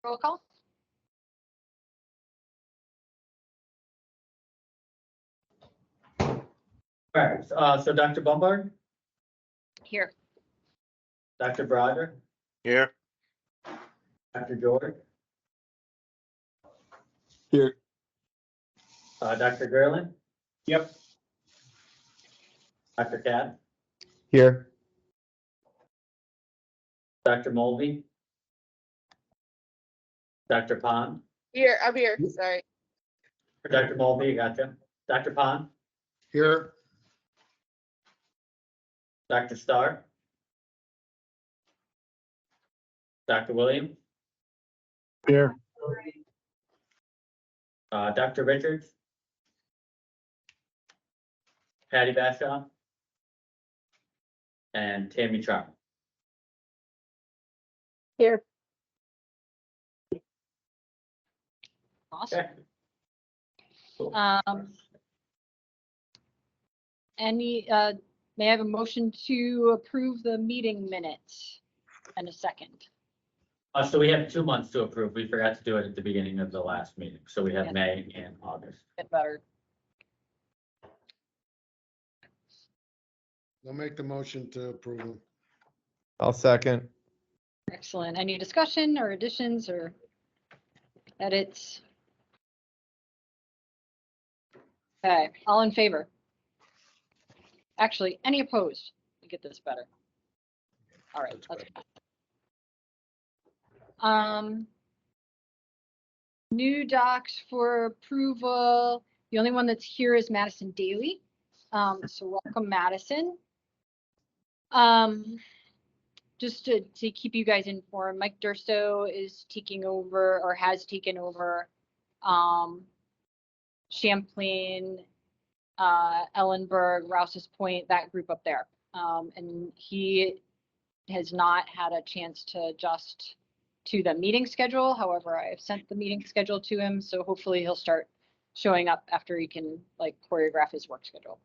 Roll call. All right, so Dr. Bombard, Here. Dr. Broderick, Here. Dr. George, Here. Dr. Gerlin, Yep. Dr. Katz, Here. Dr. Mulvey, Dr. Pond, Here, I'm here, sorry. or Dr. Mulvey, gotcha. Dr. Pond, Here. Dr. Starr, Dr. Williams, Here. Dr. Richards, Patty Bashaw, and Tammy Charm. Here. Awesome. Okay. Cool. May I have a motion to approve the meeting minutes in a second? So we have 2 months to approve. We forgot to do it at the beginning of the last meeting. So we have Yes. May and August. Get better. I'll make the motion to approve them. I'll second. Excellent. Any discussion or additions or edits? Okay, all in favor? Actually, any opposed? To get this better. All right. That's Let's new docs for approval. The only one that's here is Madison Daly. So welcome, Madison. Just to keep you guys informed, Mike Durso is taking over or has taken over Champlain, Ellenburg, Rouse's Point, that group up there. And he has not had a chance to adjust to the meeting schedule. However, I have sent the meeting schedule to him, so hopefully he'll start showing up after he can like choreograph his work schedule.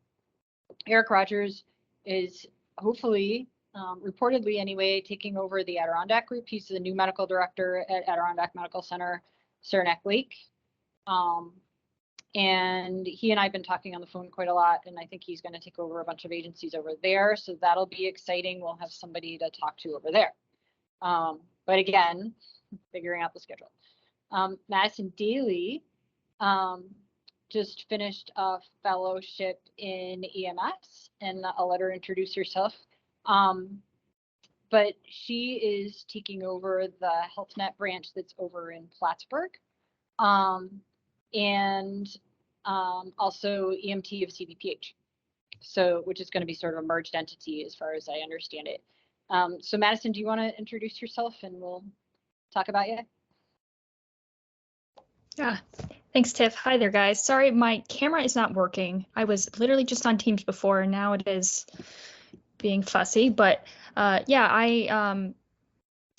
Eric Rogers is hopefully, reportedly anyway, taking over the Adirondack group. He's the new medical director at Adirondack Medical Center, Saranac Lake. And he and I have been talking on the phone quite a lot, and I think he's going to take over a bunch of agencies over there. So that'll be exciting. We'll have somebody to talk to over there. But again, figuring out the schedule. Madison Daly just finished a fellowship in EMS, and I'll let her introduce herself. But she is taking over the HealthNet branch that's over in Plattsburgh. And also EMT of CVPH, so which is going to be sort of a merged entity as far as I understand it. So Madison, do you want to introduce yourself and we'll talk about you? Yeah, thanks, Tiff. Hi there, guys. Sorry, my camera is not working. I was literally just on Teams before, and now it is being fussy. But yeah, I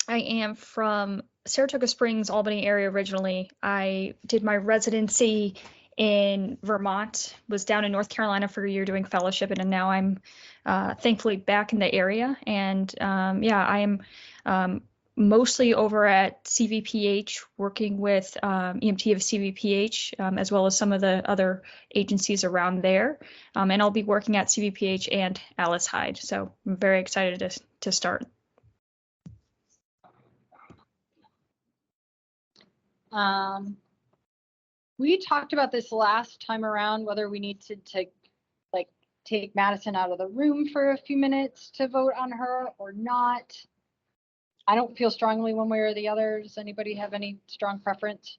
am from Saratoga Springs, Albany area originally. I did my residency in Vermont, was down in North Carolina for a year doing fellowship, and now I'm thankfully back in the area. And yeah, I am mostly over at CVPH, working with EMT of CVPH, as well as some of the other agencies around there. And I'll be working at CVPH and Alice Hyde. So I'm very excited to start. We talked about this last time around, whether we need to take Madison out of the room for a few minutes to vote on her or not. I don't feel strongly one way or the other. Does anybody have any strong preference?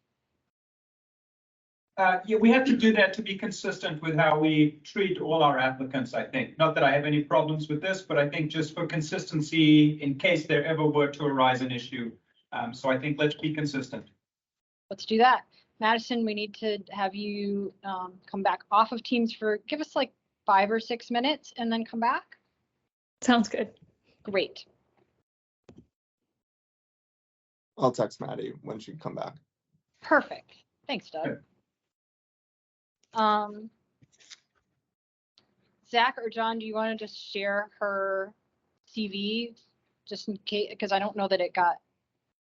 Yeah, we have to do that to be consistent with how we treat all our applicants, I think. Not that I have any problems with this, but I think just for consistency in case there ever were to arise an issue. So I think let's be consistent. Let's do that. Madison, we need to have you come back off of Teams for, give us like 5 or 6 minutes and then come back. Sounds good. Great. I'll text Maddie when she come back. Perfect. Thanks, Doug. Good. Zach or John, do you want to just share her CV just in case, because I don't know that it got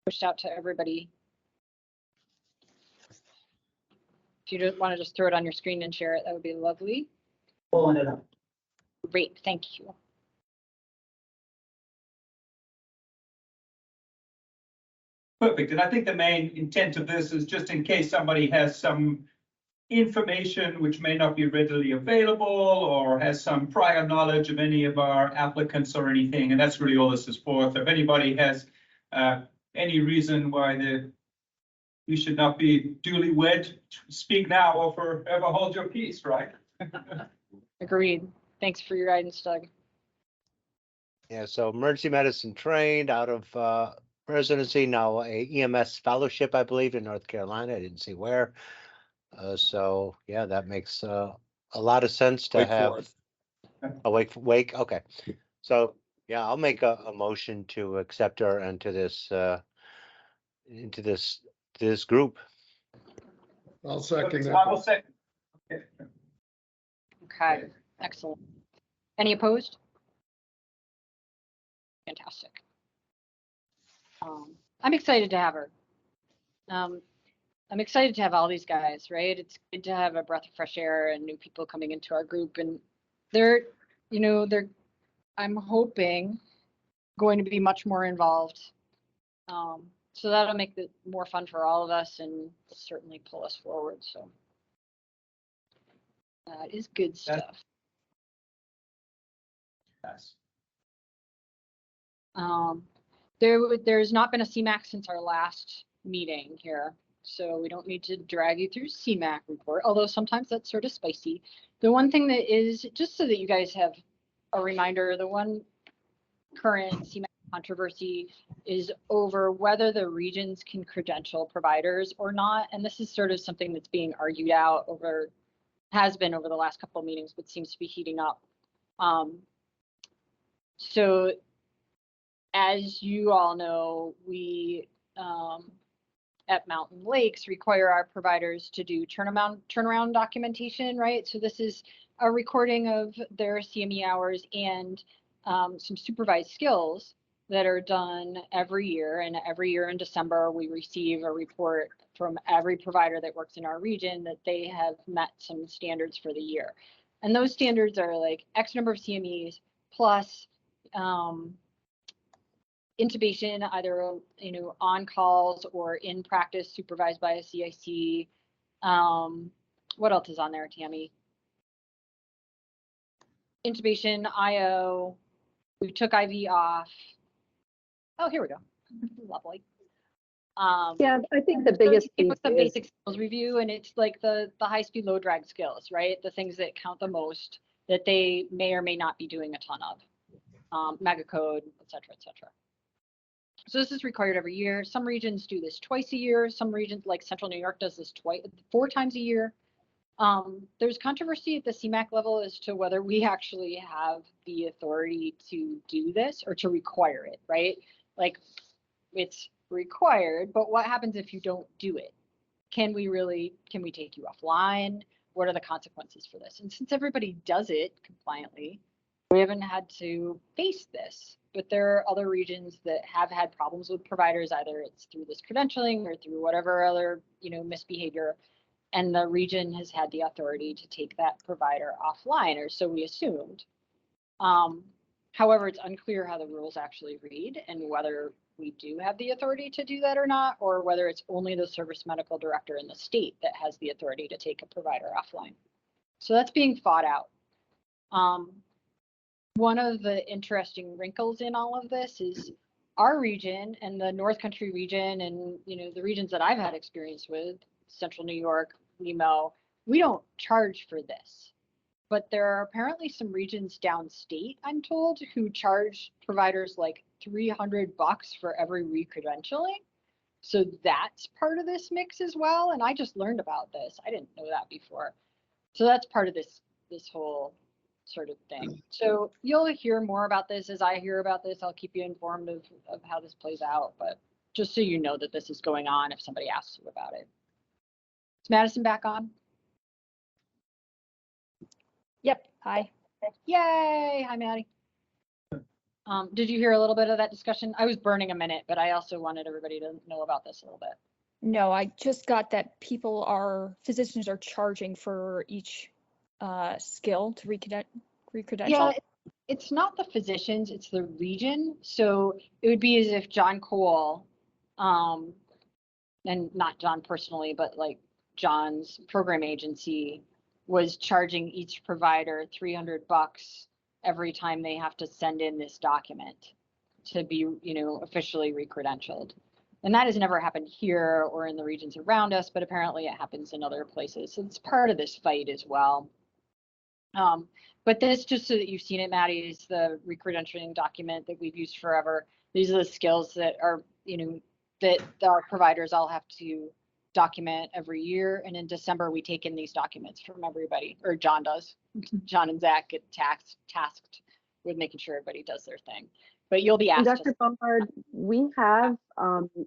pushed out to everybody If you just want to just throw it on your screen and share it, that would be lovely. Pulling it up. Great, thank you. Perfect. And I think the main intent of this is just in case somebody has some information which may not be readily available or has some prior knowledge of any of our applicants or anything. And that's really all this is for. So if anybody has any reason why you should not be duly wed, speak now or forever hold your peace, right? Agreed. Thanks for your guidance, Doug. Yeah, so emergency medicine trained out of residency, now a EMS fellowship, I believe, in North Carolina. I didn't see where. So yeah, that makes a lot of sense to Wake have. Forest. A wake. Okay. So yeah, I'll make a motion to accept her into this group. I'll second I will it. say. Okay, excellent. Any opposed? Fantastic. I'm excited to have her. I'm excited to have all these guys, right? It's good to have a breath of fresh air and new people coming into our group, and they're, I'm hoping, going to be much more involved. So that'll make it more fun for all of us and certainly pull us forward. So that is good stuff. Yes. There's not been a CMAC since our last meeting here, so we don't need to drag you through CMAC report, although sometimes that's sort of spicy. The one thing that is, just so that you guys have a reminder, the one current CMAC controversy is over whether the regions can credential providers or not, and this is sort of something that's being argued out has been over the last couple of meetings, but seems to be heating up. So as you all know, we at Mountain Lakes require our providers to do turnaround documentation, right? So this is a recording of their CME hours and some supervised skills that are done every year. And every year in December, we receive a report from every provider that works in our region that they have met some standards for the year. And those standards are like X number of CMEs plus intubation, either on calls or in practice supervised by a CIC. What else is on there, Tammy? Intubation, IO. We took IV off. Oh, here we go. Lovely. Yeah, I think the so biggest it piece was the is, basic skills review, and it's like the high speed low drag skills, right? The things that count the most that they may or may not be doing a ton of. Mega code, et cetera, et cetera. So this is required every year. Some regions do this twice a year. Some regions, like Central New York, does this 4 times a year. There's controversy at the CMAC level as to whether we actually have the authority to do this or to require it, right? Like, it's required, but what happens if you don't do it? Can we take you offline? What are the consequences for this? And since everybody does it compliantly, we haven't had to face this, but there are other regions that have had problems with providers, either it's through this credentialing or through whatever other, misbehavior, and the region has had the authority to take that provider offline, or so we assumed. However, it's unclear how the rules actually read and whether we do have the authority to do that or not, or whether it's only the service medical director in the state that has the authority to take a provider offline. So that's being fought out. One of the interesting wrinkles in all of this is our region and the North Country region, and the regions that I've had experience with, Central New York, WeMo, we don't charge for this. But there are apparently some regions downstate, I'm told, who charge providers like $300 for every re-credentialing. So that's part of this mix as well. And I just learned about this. I didn't know that before. So that's part of this whole sort of thing. So you'll hear more about this as I hear about this. I'll keep you informed of how this plays out, but just so you know that this is going on if somebody asks you about it. Is Madison back on? Yep. Hi. Yay. Hi, Maddie. Did you hear a little bit of that discussion? I was burning a minute, but I also wanted everybody to know about this a little bit. No, I just got that physicians are charging for each skill to Yeah, recredential. it's not the physicians, it's the region. So it would be as if John Cole, and not John personally, but like John's program agency was charging each provider $300 every time they have to send in this document to be, officially recredentialed. And that has never happened here or in the regions around us, but apparently it happens in other places. So it's part of this fight as well. But this, just so that you've seen it, Maddie, is the recredentialing document that we've used forever. These are the skills that are, that our providers all have to document every year. And in December, we take in these documents from everybody, or John does. John and Zach get tasked with making sure everybody does their thing. But you'll be And asked. Dr. Bombard, we have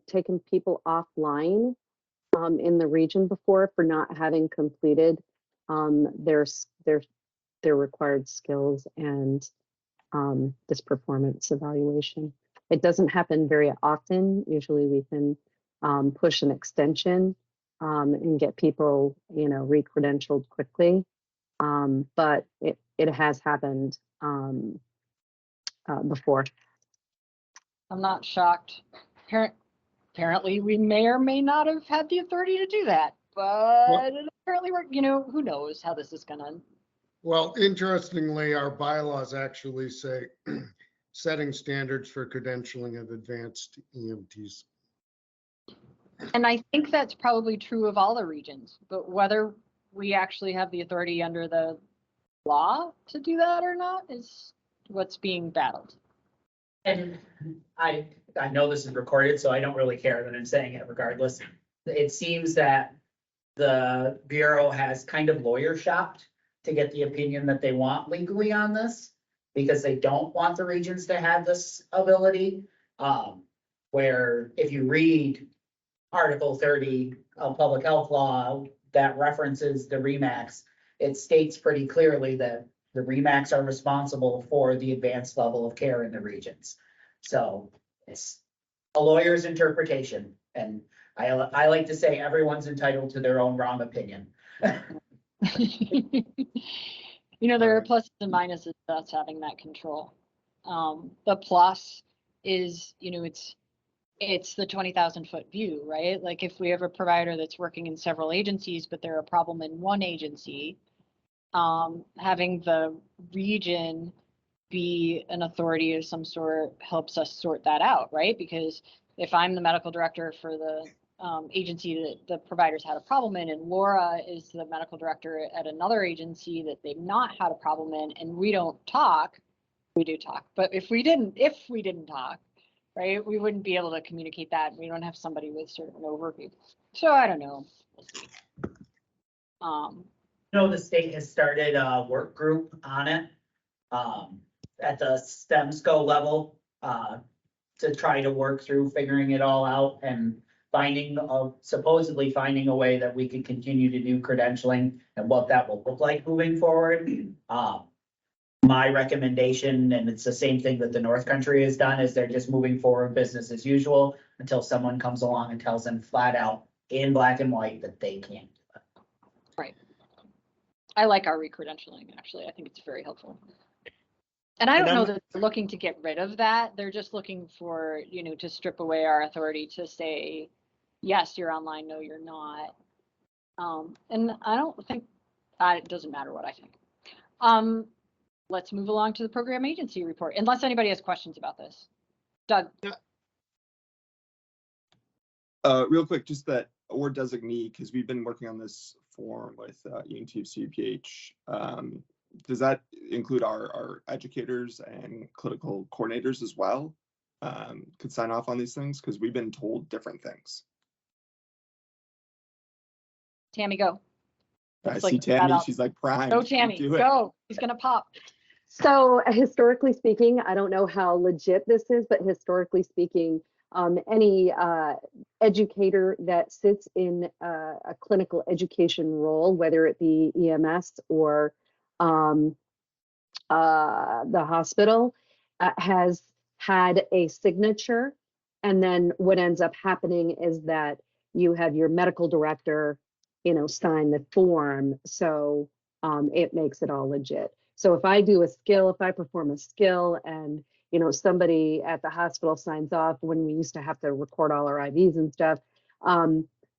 taken people offline in the region before for not having completed their required skills and this performance evaluation. It doesn't happen very often. Usually we can push an extension and get people, recredentialed quickly. But it has happened before. I'm not shocked. Apparently, we may or may not have had the authority to do that, but apparently we're, who knows how this is gonna. Well, interestingly, our bylaws actually say setting standards for credentialing of advanced EMTs. And I think that's probably true of all the regions, but whether we actually have the authority under the law to do that or not is what's being battled. And I know this is recorded, so I don't really care that I'm saying it regardless. It seems that the Bureau has kind of lawyer shopped to get the opinion that they want legally on this, because they don't want the regions to have this ability. Where if you read Article 30 of Public Health Law that references the REMACs, it states pretty clearly that the REMACs are responsible for the advanced level of care in the regions. So it's a lawyer's interpretation. And I like to say everyone's entitled to their own wrong opinion. There are pluses and minuses to us having that control. The plus is, it's the 20,000-foot view, right? Like if we have a provider that's working in several agencies, but they're a problem in one agency, having the region be an authority of some sort helps us sort that out, right? Because if I'm the medical director for the agency that the providers had a problem in, and Laura is the medical director at another agency that they've not had a problem in, and we don't talk, we do talk. But if we didn't talk, right, we wouldn't be able to communicate that. We don't have somebody with sort of an overview. So I don't know. We'll see. The state has started a work group on it at the STEMSCO level to try to work through figuring it all out and supposedly finding a way that we can continue to do credentialing and what that will look like moving forward. My recommendation, and it's the same thing that the North Country has done, is they're just moving forward business as usual until someone comes along and tells them flat out in black and white that they can't do it. Right. I like our recredentialing, actually. I think it's very helpful. And I don't know that they're looking to get rid of that. They're just looking for, to strip away our authority to say, yes, you're online, no, you're not. And I don't think, it doesn't matter what I think. Let's move along to the program agency report, unless anybody has questions about this. Doug. Real quick, just that or designee, because we've been working on this form with ENT of CPH. Does that include our educators and clinical coordinators as well? Could sign off on these things, because we've been told different things. Tammy, go. I see Tammy, she's like prime. Go, Tammy, go. He's gonna pop. So historically speaking, I don't know how legit this is, but historically speaking, any educator that sits in a clinical education role, whether it be EMS or the hospital, has had a signature. And then what ends up happening is that you have your medical director, sign the form. So it makes it all legit. So if I do a skill, if I perform a skill and, somebody at the hospital signs off when we used to have to record all our IVs and stuff,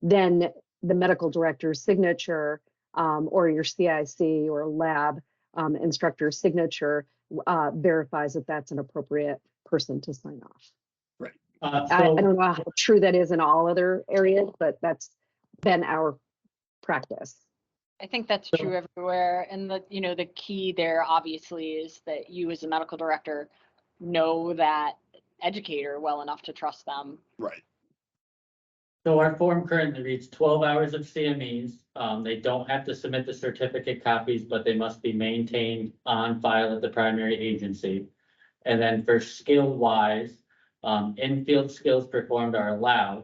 then the medical director's signature or your CIC or lab instructor's signature verifies that that's an appropriate person to sign off. I don't know how true that is in all other areas, but that's been our practice. I think that's true everywhere. And the key there obviously is that you as a medical director know that educator well enough to trust them. Right. So our form currently reads 12 hours of CMEs. They don't have to submit the certificate copies, but they must be maintained on file at the primary agency. And then for skill wise, in-field skills performed are allowed.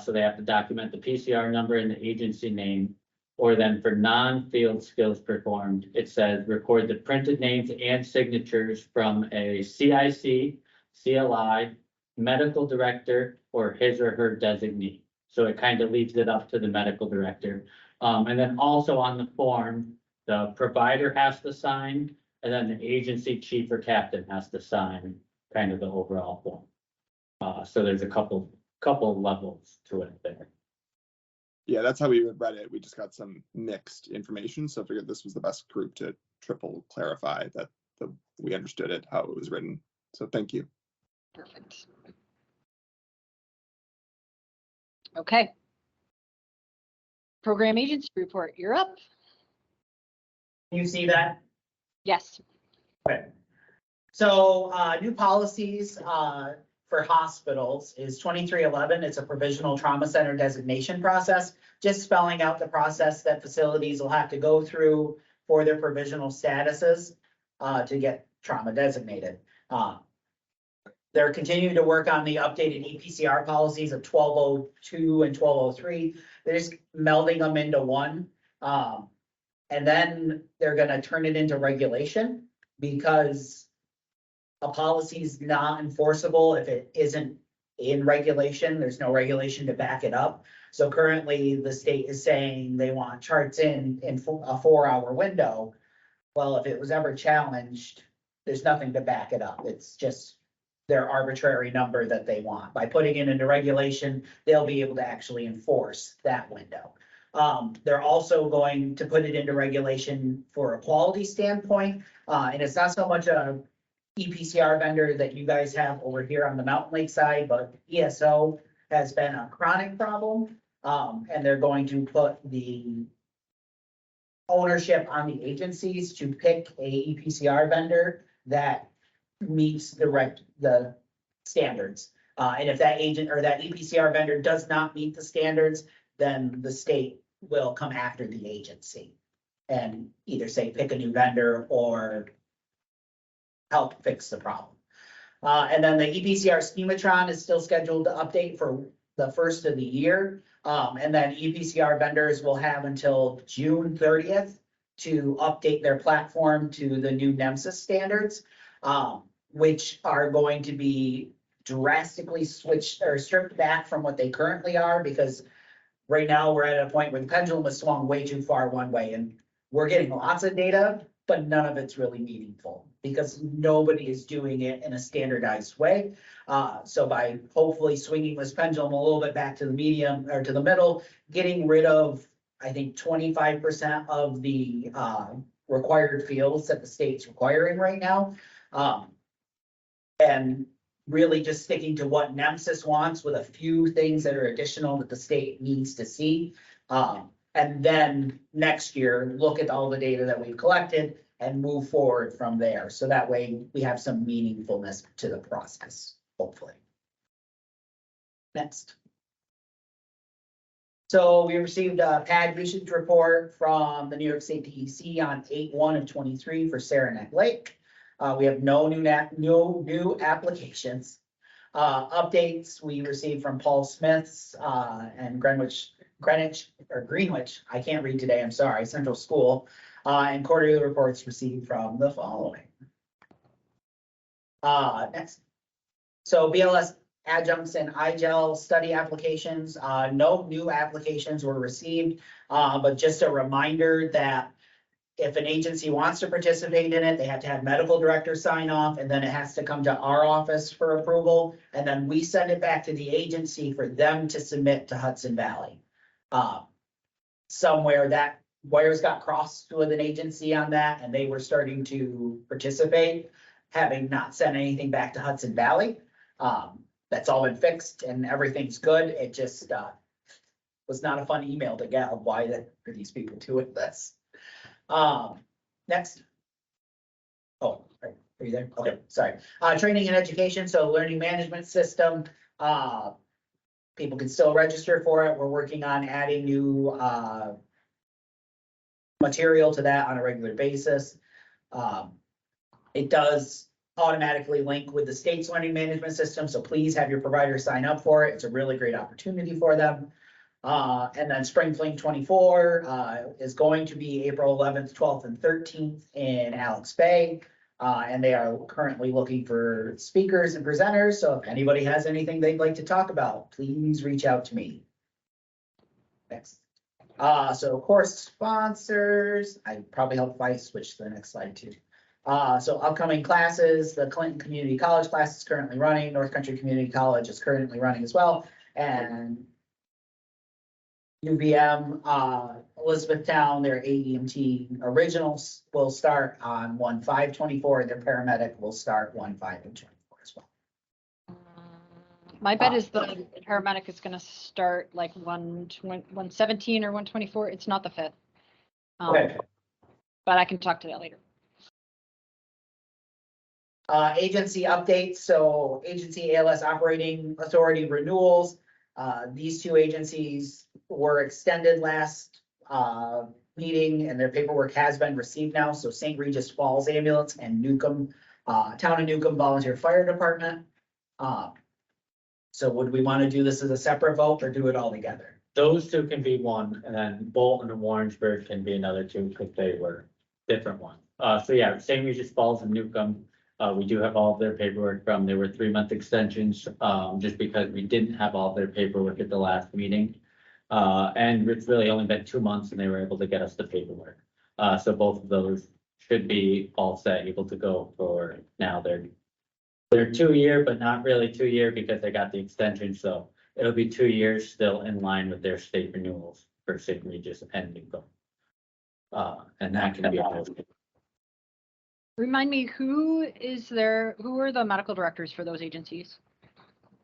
So they have to document the PCR number and the agency name. Or then for non-field skills performed, it says record the printed names and signatures from a CIC, CLI, medical director, or his or her designee. So it kind of leaves it up to the medical director. And then also on the form, the provider has to sign, and then the agency chief or captain has to sign kind of the overall form. So there's a couple levels to it there. Yeah, that's how we read it. We just got some mixed information, so I figured this was the best group to triple clarify that we understood it, how it was written. So thank you. Perfect. Okay. Program agency report, you're up. You see that? Yes. Okay. So, new policies, for hospitals is 2311. It's a provisional trauma center designation process, just spelling out the process that facilities will have to go through for their provisional statuses to get trauma designated. They're continuing to work on the updated EPCR policies of 1202 and 1203. They're just melding them into one. And then they're gonna turn it into regulation because a policy is not enforceable if it isn't in regulation. There's no regulation to back it up. So currently the state is saying they want charts in a 4-hour window. Well, if it was ever challenged, there's nothing to back it up. It's just their arbitrary number that they want. By putting it into regulation, they'll be able to actually enforce that window. They're also going to put it into regulation for a quality standpoint. And it's not so much a EPCR vendor that you guys have over here on the Mountain Lake side, but ESO has been a chronic problem. And they're going to put the ownership on the agencies to pick a EPCR vendor that meets the standards. And if that agent or that EPCR vendor does not meet the standards, then the state will come after the agency and either say pick a new vendor or help fix the problem. And then the EPCR schematron is still scheduled to update for the first of the year. And then EPCR vendors will have until June 30th to update their platform to the new NEMSIS standards, which are going to be drastically switched or stripped back from what they currently are, because right now we're at a point where the pendulum has swung way too far one way and we're getting lots of data, but none of it's really meaningful because nobody is doing it in a standardized way. So by hopefully swinging this pendulum a little bit back to the medium or to the middle, getting rid of, I think, 25% of the required fields that the state's requiring right now. And really just sticking to what NEMSIS wants with a few things that are additional that the state needs to see. And then next year, look at all the data that we've collected and move forward from there. So that way we have some meaningfulness to the process, hopefully. Next. So we received a PAD usage report from the New York State DEC on 8/1 of 23 for Saranac Lake. We have no new applications. Updates we received from Paul Smith's and Greenwich, I can't read today, I'm sorry, Central School, and quarterly reports received from the following. Next. So BLS adjuncts and IGEL study applications. No new applications were received, but just a reminder that if an agency wants to participate in it, they have to have medical director sign off, and then it has to come to our office for approval. And then we send it back to the agency for them to submit to Hudson Valley. Somewhere that wires got crossed with an agency on that, and they were starting to participate, having not sent anything back to Hudson Valley. That's all been fixed and everything's good. It just was not a fun email to get of why that for these people doing this. Next. Oh, are you there? Okay, sorry. Training and education, so learning management system. People can still register for it. We're working on adding new material to that on a regular basis. It does automatically link with the state's learning management system, so please have your provider sign up for it. It's a really great opportunity for them. And then Spring Fling 24 is going to be April 11th, 12th, and 13th in Alex Bay. And they are currently looking for speakers and presenters. So if anybody has anything they'd like to talk about, please reach out to me. Next. So course sponsors, I'd probably help if I switch to the next slide too. So upcoming classes, the Clinton Community College class is currently running. North Country Community College is currently running as well. And UVM, Elizabethtown, their AEMT originals will start on 1/5/24. Their paramedic will start 1/5/24 as well. My bet is the paramedic is gonna start like 117 or 124. It's not the 5th. Okay. But I can talk to that later. Agency updates, so agency ALS operating authority renewals. These two agencies were extended last meeting and their paperwork has been received now. So St. Regis Falls Ambulance and Newcomb, Town of Newcomb Volunteer Fire Department. So would we want to do this as a separate vote or do it all together? Those two can be one, and then Bolton and Warrensburg can be another two, because they were different ones. So yeah, St. Regis Falls and Newcomb, we do have all of their paperwork from, they were 3-month extensions, just because we didn't have all of their paperwork at the last meeting. And it's really only been 2 months and they were able to get us the paperwork. So both of those should be all set, able to go for now. They're 2-year, but not really 2-year because they got the extension, so it'll be 2 years still in line with their state renewals for St. Regis and Newcomb. And that can be opposed. Remind me, who are the medical directors for those agencies?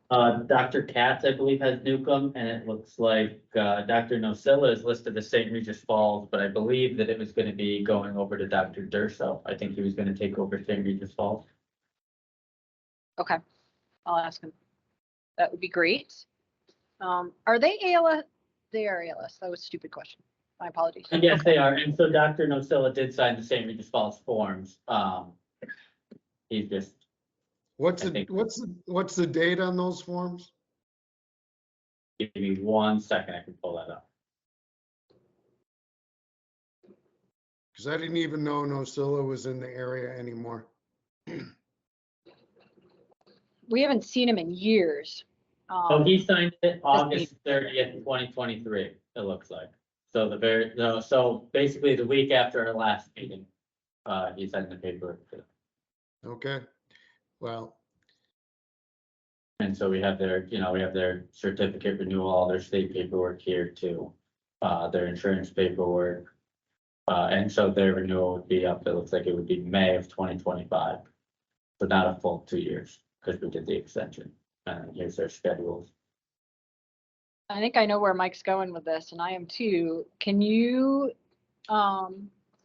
Dr. Katz, I believe, has Newcomb, and it looks like, Dr. Nosilla is listed as St. Regis Falls, but I believe that it was gonna be going over to Dr. Durso. I think he was gonna take over St. Regis Falls. Okay, I'll ask him. That would be great. Are they ALS? They are ALS. That was a stupid question. My apologies. Yes, they are, and so Dr. Nosilla did sign the St. Regis Falls forms. He's just, What's I the, think- what's the date on those forms? give me 1 second, I can pull that up. Because I didn't even know Nosilla was in the area anymore. We haven't seen him in years. Oh, he signed it August 30th, 2023, it looks like. So so basically the week after our last meeting, he signed the paperwork. Okay, well, And so we have their certificate renewal, all their state paperwork here too, their insurance paperwork. And so their renewal would be up, it looks like it would be May of 2025. But not a full 2 years, because we did the extension. And here's their schedules. I think I know where Mike's going with this, and I am too. Can you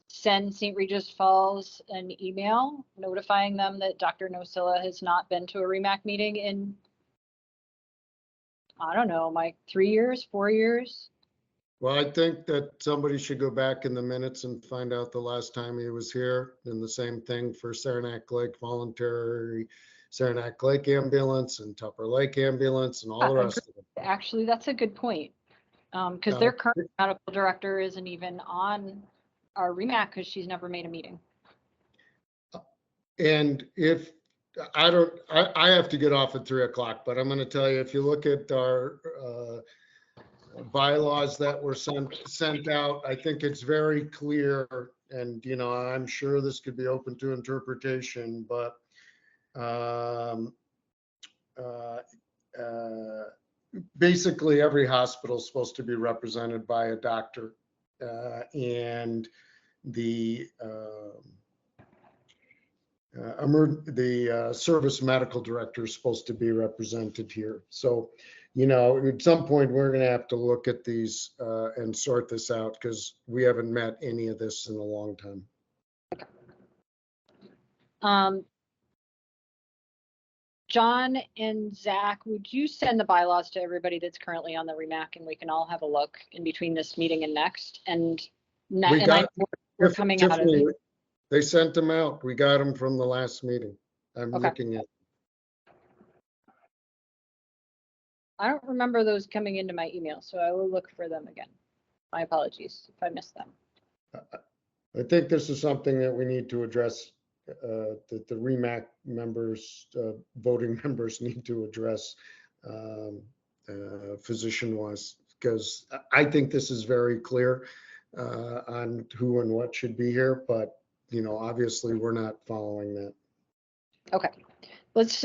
send St. Regis Falls an email notifying them that Dr. Nosilla has not been to a REMAC meeting in, I don't know, Mike, 3 years, 4 years? well, I think that somebody should go back in the minutes and find out the last time he was here. And the same thing for Saranac Lake Voluntary, Saranac Lake Ambulance and Tupper Lake Ambulance and all the rest of them. Actually, that's a good point. Because their current medical director isn't even on our REMAC because she's never made a meeting. And if I have to get off at 3 o'clock, but I'm going to tell you, if you look at our bylaws that were sent out, I think it's very clear, and, you know, I'm sure this could be open to interpretation, but basically every hospital is supposed to be represented by a doctor, and the service medical director is supposed to be represented here. So, you know, at some point, we're going to have to look at these and sort this out, because we haven't met any of this in a long time. John and Zach, would you send the bylaws to everybody that's currently on the REMAC, and we can all have a look in between this meeting and next? And we're coming out of it. They sent them out. We got them from the last meeting. I'm Okay. looking at. I don't remember those coming into my email, so I will look for them again. My apologies if I missed them. I think this is something that we need to address, that the REMAC members, voting members need to address physician-wise, because I think this is very clear on who and what should be here, but, you know, obviously we're not following that. Okay, let's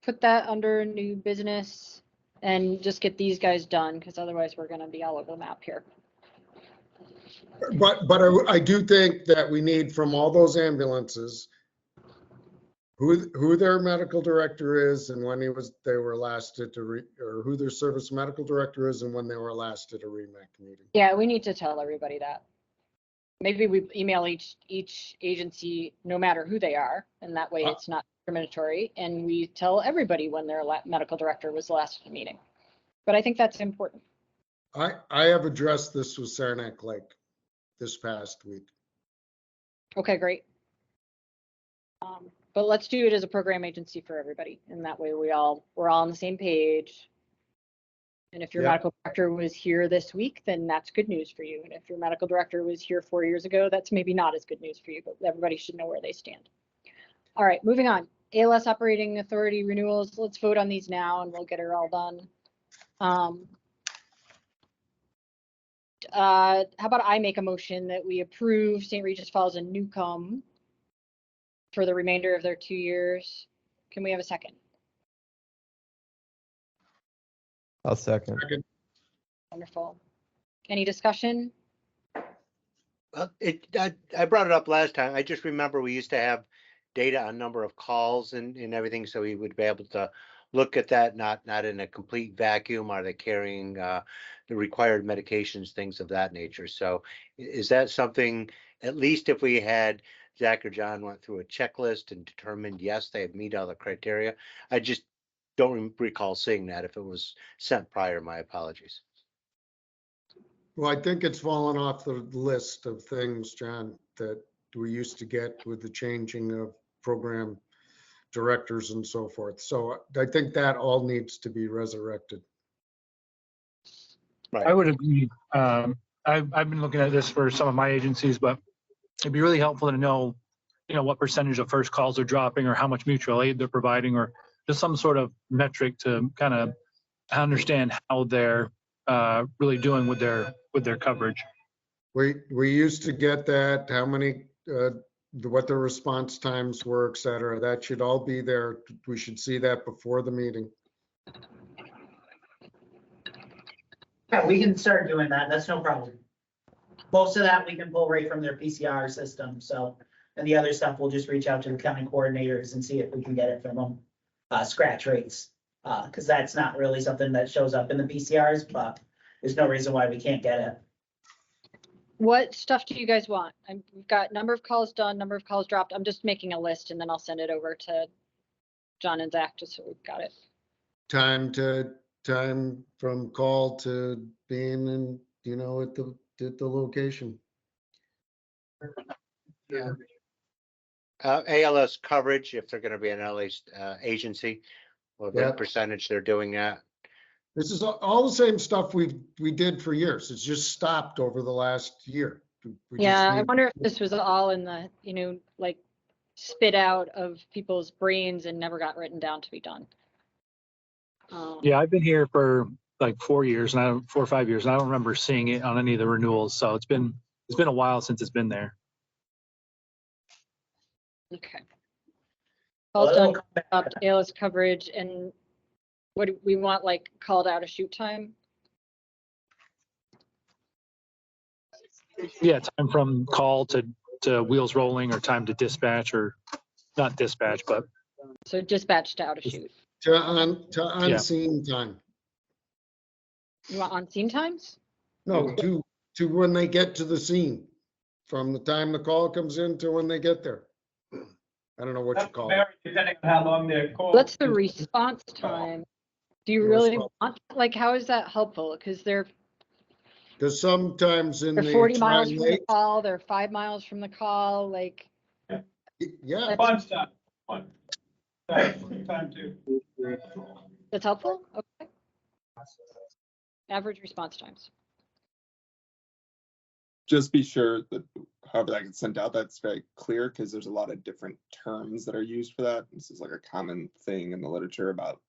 put that under new business and just get these guys done, because otherwise we're going to be all over the map here. But I do think that we need from all those ambulances who their medical director is and when they were last at or who their service medical director is and when they were last at a REMAC meeting. Yeah, we need to tell everybody that. Maybe we email each agency, no matter who they are, and that way it's not discriminatory, and we tell everybody when their medical director was last at a meeting. But I think that's important. I have addressed this with Saranac Lake this past week. Okay, great. But let's do it as a program agency for everybody, and that way we're all on the same page. And if your medical director was here this week, then that's good news for you. And if your medical director was here 4 years ago, that's maybe not as good news for you, but everybody should know where they stand. All right, moving on. ALS operating authority renewals. Let's vote on these now and we'll get her all done. How about I make a motion that we approve St. Regis Falls and Newcomb for the remainder of their 2 years. Can we have a second? I'll second. Wonderful. Any discussion? Well, I brought it up last time. I just remember we used to have data on number of calls and everything, so we would be able to look at that, not in a complete vacuum. Are they carrying the required medications, things of that nature? So is that something, at least if we had Zach or John went through a checklist and determined, yes, they meet all the criteria? I just don't recall seeing that. If it was sent prior, my apologies. Well, I think it's fallen off the list of things, John, that we used to get with the changing of program directors and so forth. So I think that all needs to be resurrected. Right. I would agree. I've been looking at this for some of my agencies, but it'd be really helpful to know, what percentage of first calls are dropping or how much mutual aid they're providing, or just some sort of metric to kind of understand how they're really doing with their coverage. We used to get that, how many, what their response times were, et cetera. That should all be there. We should see that before the meeting. Yeah, we can start doing that. That's no problem. Most of that we can pull right from their PCR system. So, and the other stuff, we'll just reach out to the county coordinators and see if we can get it from them. Scratch rates, because that's not really something that shows up in the PCRs, but there's no reason why we can't get it. What stuff do you guys want? We've got number of calls done, number of calls dropped. I'm just making a list and then I'll send it over to John and Zach just so we've got it. Time from call to being in, at the location. Yeah. ALS coverage, if they're going to be an LA agency, what percentage they're doing that. This is all the same stuff we did for years. It's just stopped over the last year. I wonder if this was all in the, like spit out of people's brains and never got written down to be done. Yeah, I've been here for like 4 years and 4 or 5 years, and I don't remember seeing it on any of the renewals. So it's been a while since it's been there. Okay. Well, Calls it'll done, come back. ALS coverage, and what do we want, like called out a shoot time? Yeah, time from call to wheels rolling, or time to dispatch, or not dispatch, but So dispatch to out a shoot. To unseen time. You want on scene times? No, to when they get to the scene, from the time the call comes in to when they get there. I don't know what you That call it. varies depending on how long their call. What's the is. response time? Do you The really response. want, like, how is that helpful? Because they're Because sometimes in the 40 miles trying from the late, call, they're 5 miles from the call, like, yeah, Response time. Time too. that's helpful? Okay. Average response times. Just be sure that however that gets sent out, that's very clear, because there's a lot of different terms that are used for that. This is like a common thing in the literature about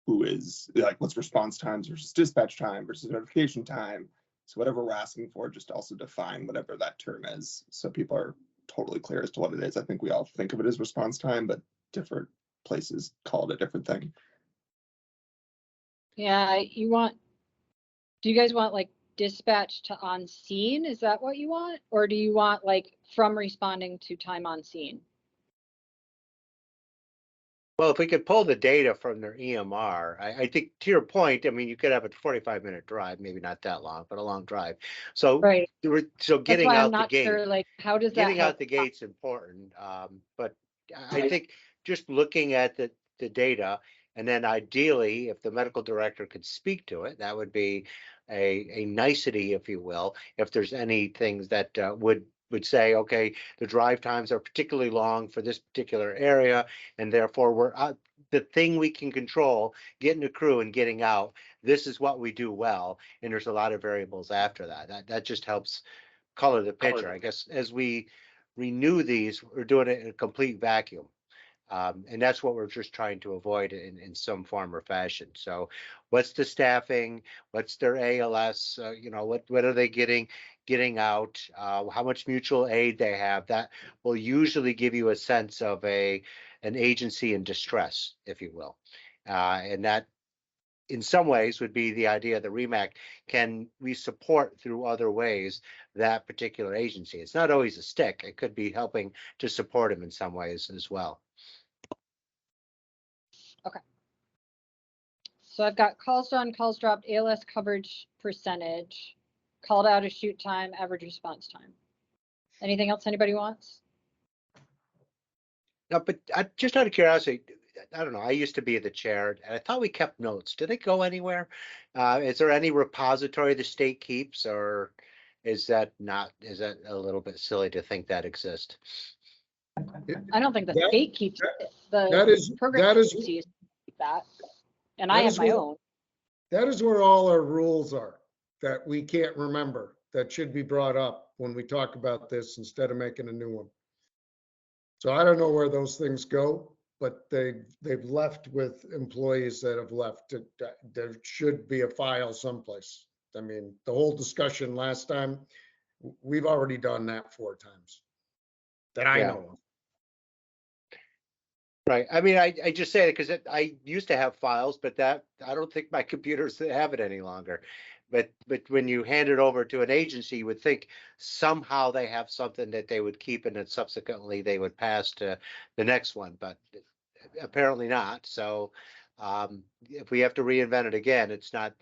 who is, like, what's response times versus dispatch time versus notification time. So whatever we're asking for, just also define whatever that term is, so people are totally clear as to what it is. I think we all think of it as response time, but different places call it a different thing. Yeah, do you guys want like dispatch to on scene? Is that what you want? Or do you want like from responding to time on scene? Well, if we could pull the data from their EMR, I think to your point, I mean, you could have a 45-minute drive, maybe not that long, but a long drive. So, Right. so That's getting why I'm out the not gate, sure, like, how does that getting help? out the gate's important. But I think just looking at the data, and then ideally, if the medical director could speak to it, that would be a nicety, if you will, if there's any things that would say, okay, the drive times are particularly long for this particular area, and therefore we're out. The thing we can control, getting a crew and getting out, this is what we do well, and there's a lot of variables after that. That just helps color the picture. I guess as we renew these, we're doing it in a complete vacuum. And that's what we're just trying to avoid in some form or fashion. So what's the staffing? What's their ALS? What are they getting out? How much mutual aid they have? That will usually give you a sense of an agency in distress, if you will. And that in some ways would be the idea that REMAC, can we support through other ways that particular agency? It's not always a stick. It could be helping to support them in some ways as well. So I've got calls done, calls dropped, ALS coverage percentage, called out a shoot time, average response time. Anything else anybody wants? No, but just out of curiosity, I don't know. I used to be the chair, and I thought we kept notes. Did they go anywhere? Is there any repository the state keeps, or is that a little bit silly to think that exists? I don't think the That- state keeps it. The program that is- agencies keep that. And that I have is my what- own. That is where all our rules are, that we can't remember, that should be brought up when we talk about this instead of making a new one. So I don't know where those things go, but they've left with employees that have left. There should be a file someplace. I mean, the whole discussion last time, we've already done that 4 times that I Yeah. know of. Right. I mean, I just say it because I used to have files, but I don't think my computers have it any longer. But when you hand it over to an agency, you would think somehow they have something that they would keep, and then subsequently they would pass to the next one, but apparently not. So if we have to reinvent it again, it's not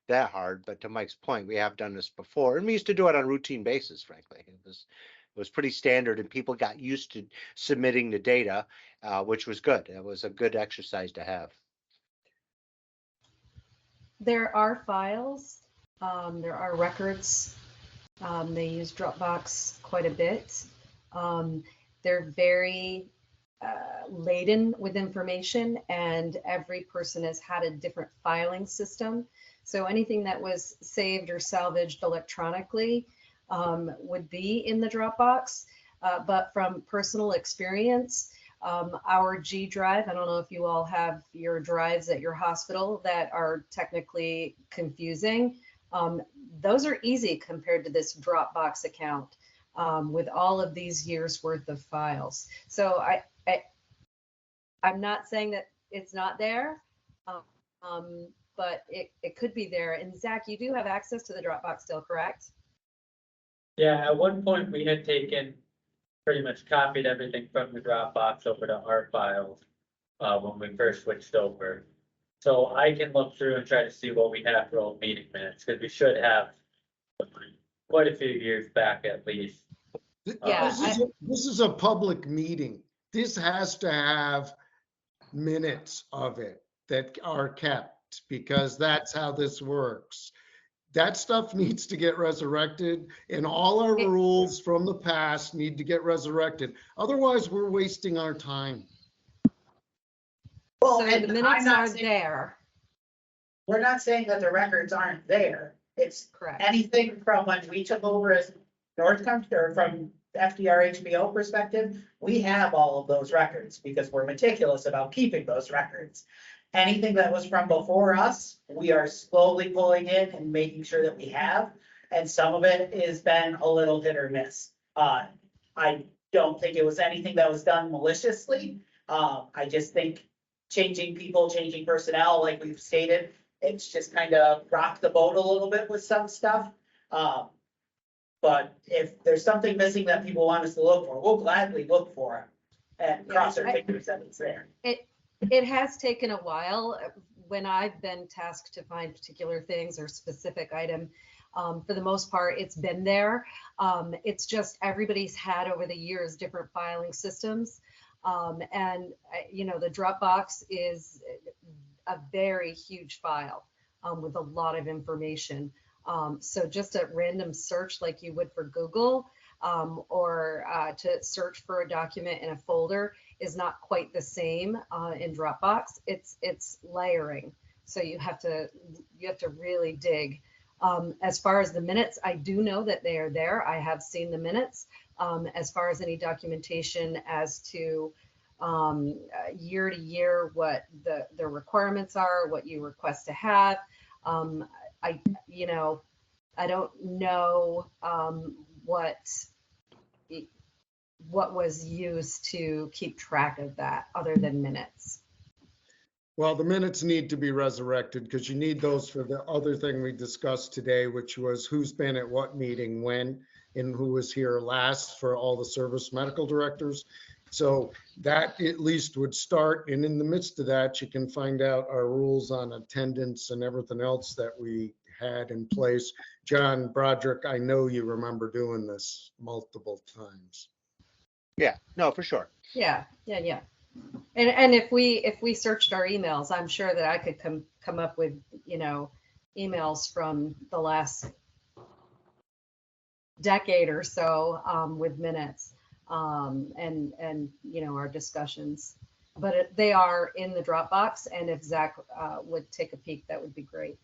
that hard. But to Mike's point, we have done this before, and we used to do it on a routine basis, frankly. It was pretty standard, and people got used to submitting the data, which was good. It was a good exercise to have. There are files, there are records. They use Dropbox quite a bit. They're very laden with information, and every person has had a different filing system. So anything that was saved or salvaged electronically would be in the Dropbox. but from personal experience, our G drive, I don't know if you all have your drives at your hospital that are technically confusing. Those are easy compared to this Dropbox account with all of these years worth of files. So I'm not saying that it's not there, but it could be there. And Zach, you do have access to the Dropbox still, correct? Yeah, at one point we had taken, pretty much copied everything from the Dropbox over to our files when we first switched over. So I can look through and try to see what we have for old meeting minutes, because we should have quite a few years back at least. Yeah, This is a public meeting. This has to have minutes of it that are kept, because that's how this works. That stuff needs to get resurrected, and all our rules from the past need to get resurrected. Otherwise, we're wasting our time. Well, So and the I'm minutes not are saying, there, we're not saying that the records aren't there. It's correct? anything from when we took over as North Country, or from FDRHPO perspective, we have all of those records because we're meticulous about keeping those records. Anything that was from before us, we are slowly pulling in and making sure that we have, and some of it has been a little hit or miss. I don't think it was anything that was done maliciously. I just think changing people, changing personnel, like we've stated, it's just kind of rocked the boat a little bit with some stuff. But if there's something missing that people want us to look for, we'll gladly look for it and cross our fingers that it's there. It has taken a while when I've been tasked to find particular things or specific item. For the most part, it's been there. It's just everybody's had over the years different filing systems. And you know, the Dropbox is a very huge file with a lot of information. So just a random search like you would for Google or to search for a document in a folder is not quite the same in Dropbox. It's layering, so you have to really dig. As far as the minutes, I do know that they are there. I have seen the minutes. As far as any documentation as to year to year, what the requirements are, what you request to have. I don't know what was used to keep track of that other than minutes. Well, the minutes need to be resurrected because you need those for the other thing we discussed today, which was who's been at what meeting when and who was here last for all the service medical directors. So that at least would start. And in the midst of that, you can find out our rules on attendance and everything else that we had in place. John Broderick, I know you remember doing this multiple times. Yeah, no, for sure. Yeah. And if we searched our emails, I'm sure that I could come up with, emails from the last decade or so with minutes and our discussions. But they are in the Dropbox, and if Zach would take a peek, that would be great.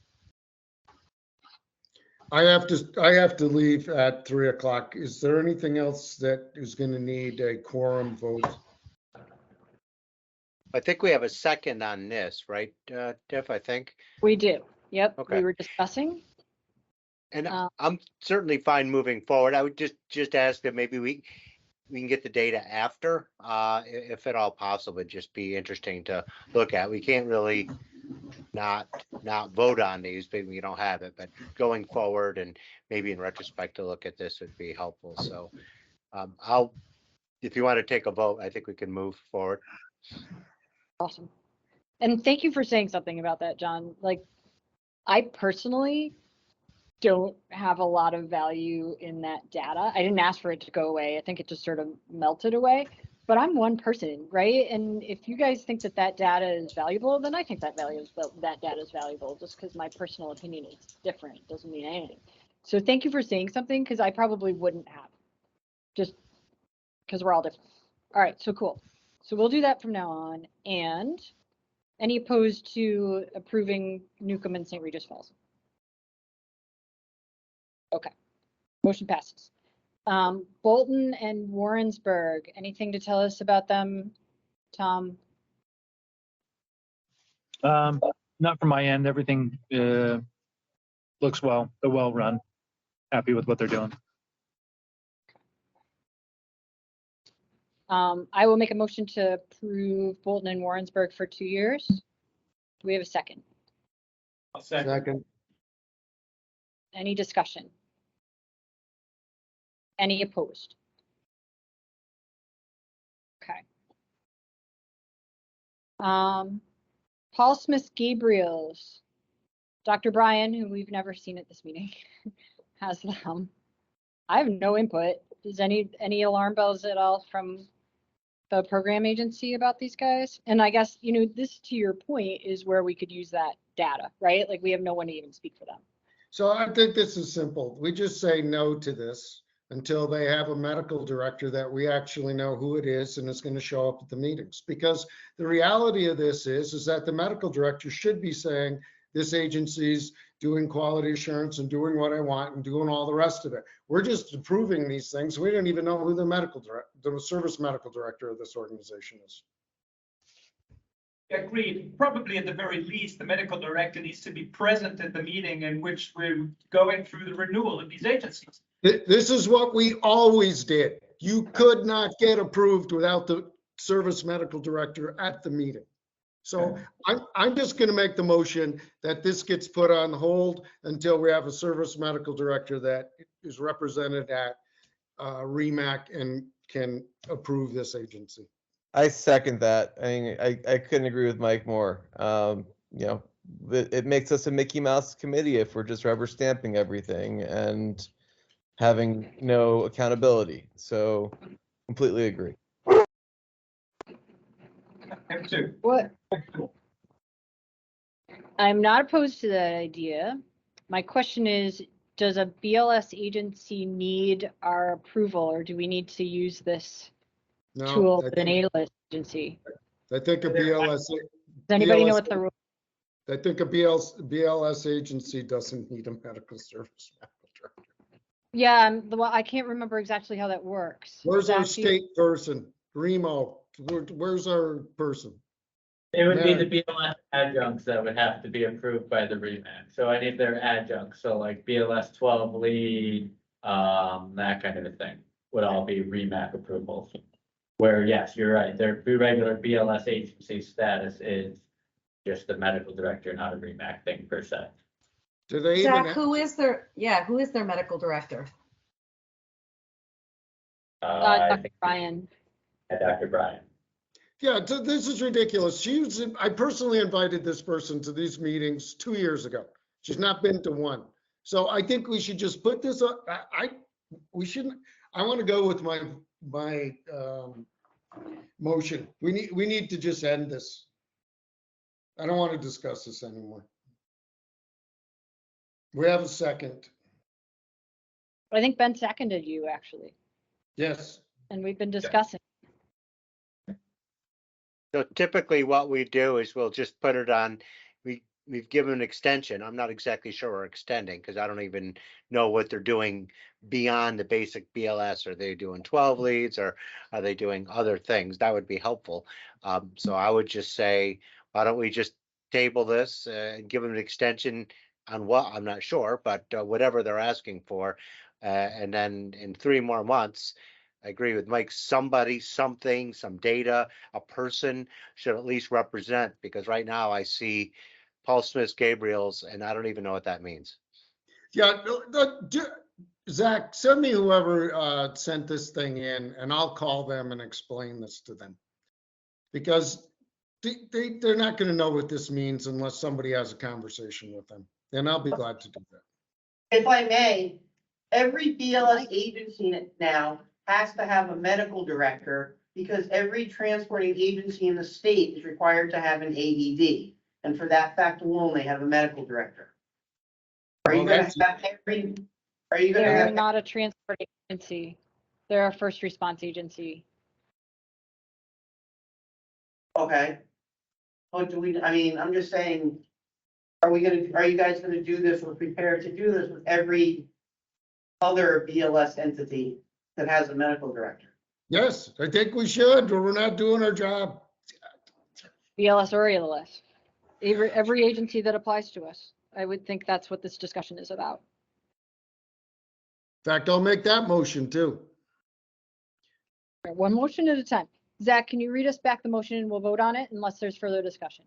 I have to leave at 3 o'clock. Is there anything else that is going to need a quorum vote? I think we have a second on this, right, Tiff, I think? We do. Yep. Okay. We were discussing. And I'm certainly fine moving forward. I would just ask that maybe we can get the data after, if at all possible. It'd just be interesting to look at. We can't really not vote on these, but we don't have it. But going forward and maybe in retrospect to look at this would be helpful. So if you want to take a vote, I think we can move forward. Awesome. And thank you for saying something about that, John. Like, I personally don't have a lot of value in that data. I didn't ask for it to go away. I think it just sort of melted away. But I'm one person, right? And if you guys think that data is valuable, then I think that data is valuable. Just because my personal opinion is different doesn't mean anything. So thank you for saying something, because I probably wouldn't have, just because we're all different. All right, so cool. So we'll do that from now on. And any opposed to approving Newcomb and St. Regis Falls? Okay, motion passes. Bolton and Warrensburg, anything to tell us about them, Tom? Not from my end. Everything looks well. They're well run. Happy with what they're doing. I will make a motion to approve Bolton and Warrensburg for 2 years. Do we have a second? I'll second. Second, Any discussion? Any opposed? Okay. Paul Smith Gabriel's, Dr. Brian, who we've never seen at this meeting, has them. I have no input. Is any alarm bells at all from the program agency about these guys? And I guess, you know, this, to your point, is where we could use that data, right? Like, we have no one to even speak for them. so I think this is simple. We just say no to this until they have a medical director that we actually know who it is and is going to show up at the meetings. Because the reality of this is that the medical director should be saying, this agency's doing quality assurance and doing what I want and doing all the rest of it. We're just approving these things. We don't even know who the service medical director of this organization is. Agreed. Probably at the very least, the medical director needs to be present at the meeting in which we're going through the renewal of these agencies. This is what we always did. You could not get approved without the service medical director at the meeting. So I'm just going to make the motion that this gets put on hold until we have a service medical director that is represented at REMAC and can approve this agency. I second that. I mean, I couldn't agree with Mike more. You know, it makes us a Mickey Mouse committee if we're just rubber stamping everything and having no accountability. So completely agree. Him too. What? I'm not opposed to that idea. My question is, does a BLS agency need our approval, or do we need to use this No, tool I with an think- A-list agency? I think a BLS. Does anybody know BLS what the rule? I think a BLS agency doesn't need a medical service medical director. Yeah, well, I can't remember exactly how that works. Where's our Zach, do you- state person? Remo, where's our person? It would be Yeah. the BLS adjuncts that would have to be approved by the REMAC. So any of their adjuncts, so like BLS 12 lead, that kind of a thing, would all be REMAC approvals. Where, yes, you're right, their regular BLS agency status is just the medical director, not a REMAC thing per se. Do they even, Zach, who is their medical director? I Dr. think Brian. Dr. Brian. yeah, this is ridiculous. I personally invited this person to these meetings 2 years ago. She's not been to one. So I think we should just put this up. We shouldn't, I want to go with my motion. We need to just end this. I don't want to discuss this anymore. We have a second. I think Ben seconded you, actually, Yes. and we've been discussing. So typically what we do is we'll just put it on, we've given an extension. I'm not exactly sure we're extending because I don't even know what they're doing beyond the basic BLS. Are they doing 12 leads or are they doing other things? That would be helpful. So I would just say, why don't we just table this and give them an extension on what, I'm not sure, but whatever they're asking for. And then in 3 more months, I agree with Mike, somebody, something, some data, a person should at least represent, because right now I see Paul Smith Gabriel's and I don't even know what that means. Yeah, Zach, send me whoever sent this thing in and I'll call them and explain this to them. Because they're not going to know what this means unless somebody has a conversation with them. And I'll be glad to do that. If I may, every BLS agency now has to have a medical director because every transporting agency in the state is required to have an AED. And for that fact alone, they have a medical director. Are you gonna have every, are you gonna They're have, not a transport agency. They're a first response agency. okay. What do we, I mean, I'm just saying, are you guys gonna do this or prepared to do this with every other BLS entity that has a medical director? Yes, I think we should, or we're not doing our job. BLS or ALS. Every agency that applies to us. I would think that's what this discussion is about. In fact, I'll make that motion too. All right, one motion at a time. Zach, can you read us back the motion and we'll vote on it unless there's further discussion?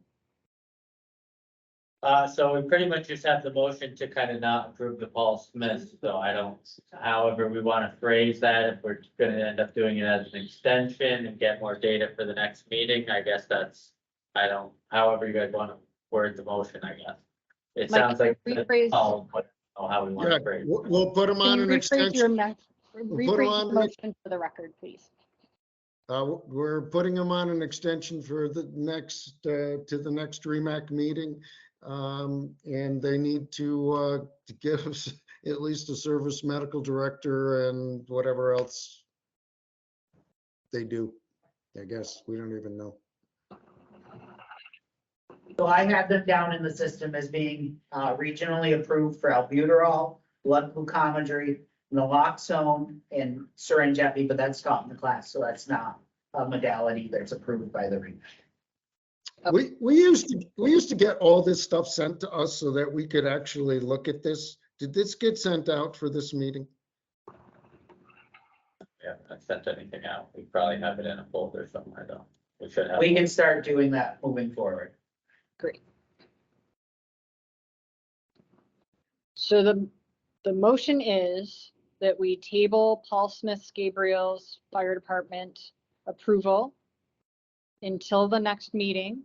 So we pretty much just have the motion to kind of not approve the Paul Smith, so I don't, however we want to phrase that, if we're gonna end up doing it as an extension and get more data for the next meeting, I guess that's, however you guys want to word the motion, I guess. It Mike, sounds like, rephrase- how we want Yeah, to phrase it. we'll put them on Can you an rephrase your extension. rephrase your motion for the record, please? We're putting them on an extension for the next, to the next REMAC meeting. And they need to give us at least a service medical director and whatever else they do. I guess, we don't even know. So I have them down in the system as being regionally approved for albuterol, blood glucometry, naloxone, and syringe epi, but that's taught in the class, so that's not a modality that's approved by the REMAC. We used to get all this stuff sent to us so that we could actually look at this. Did this get sent out for this meeting? Yeah, I sent anything out. We probably have it in a folder somewhere though. We should have. We can start doing that moving forward. Great. So the motion is that we table Paul Smith Gabriel's fire department approval until the next meeting,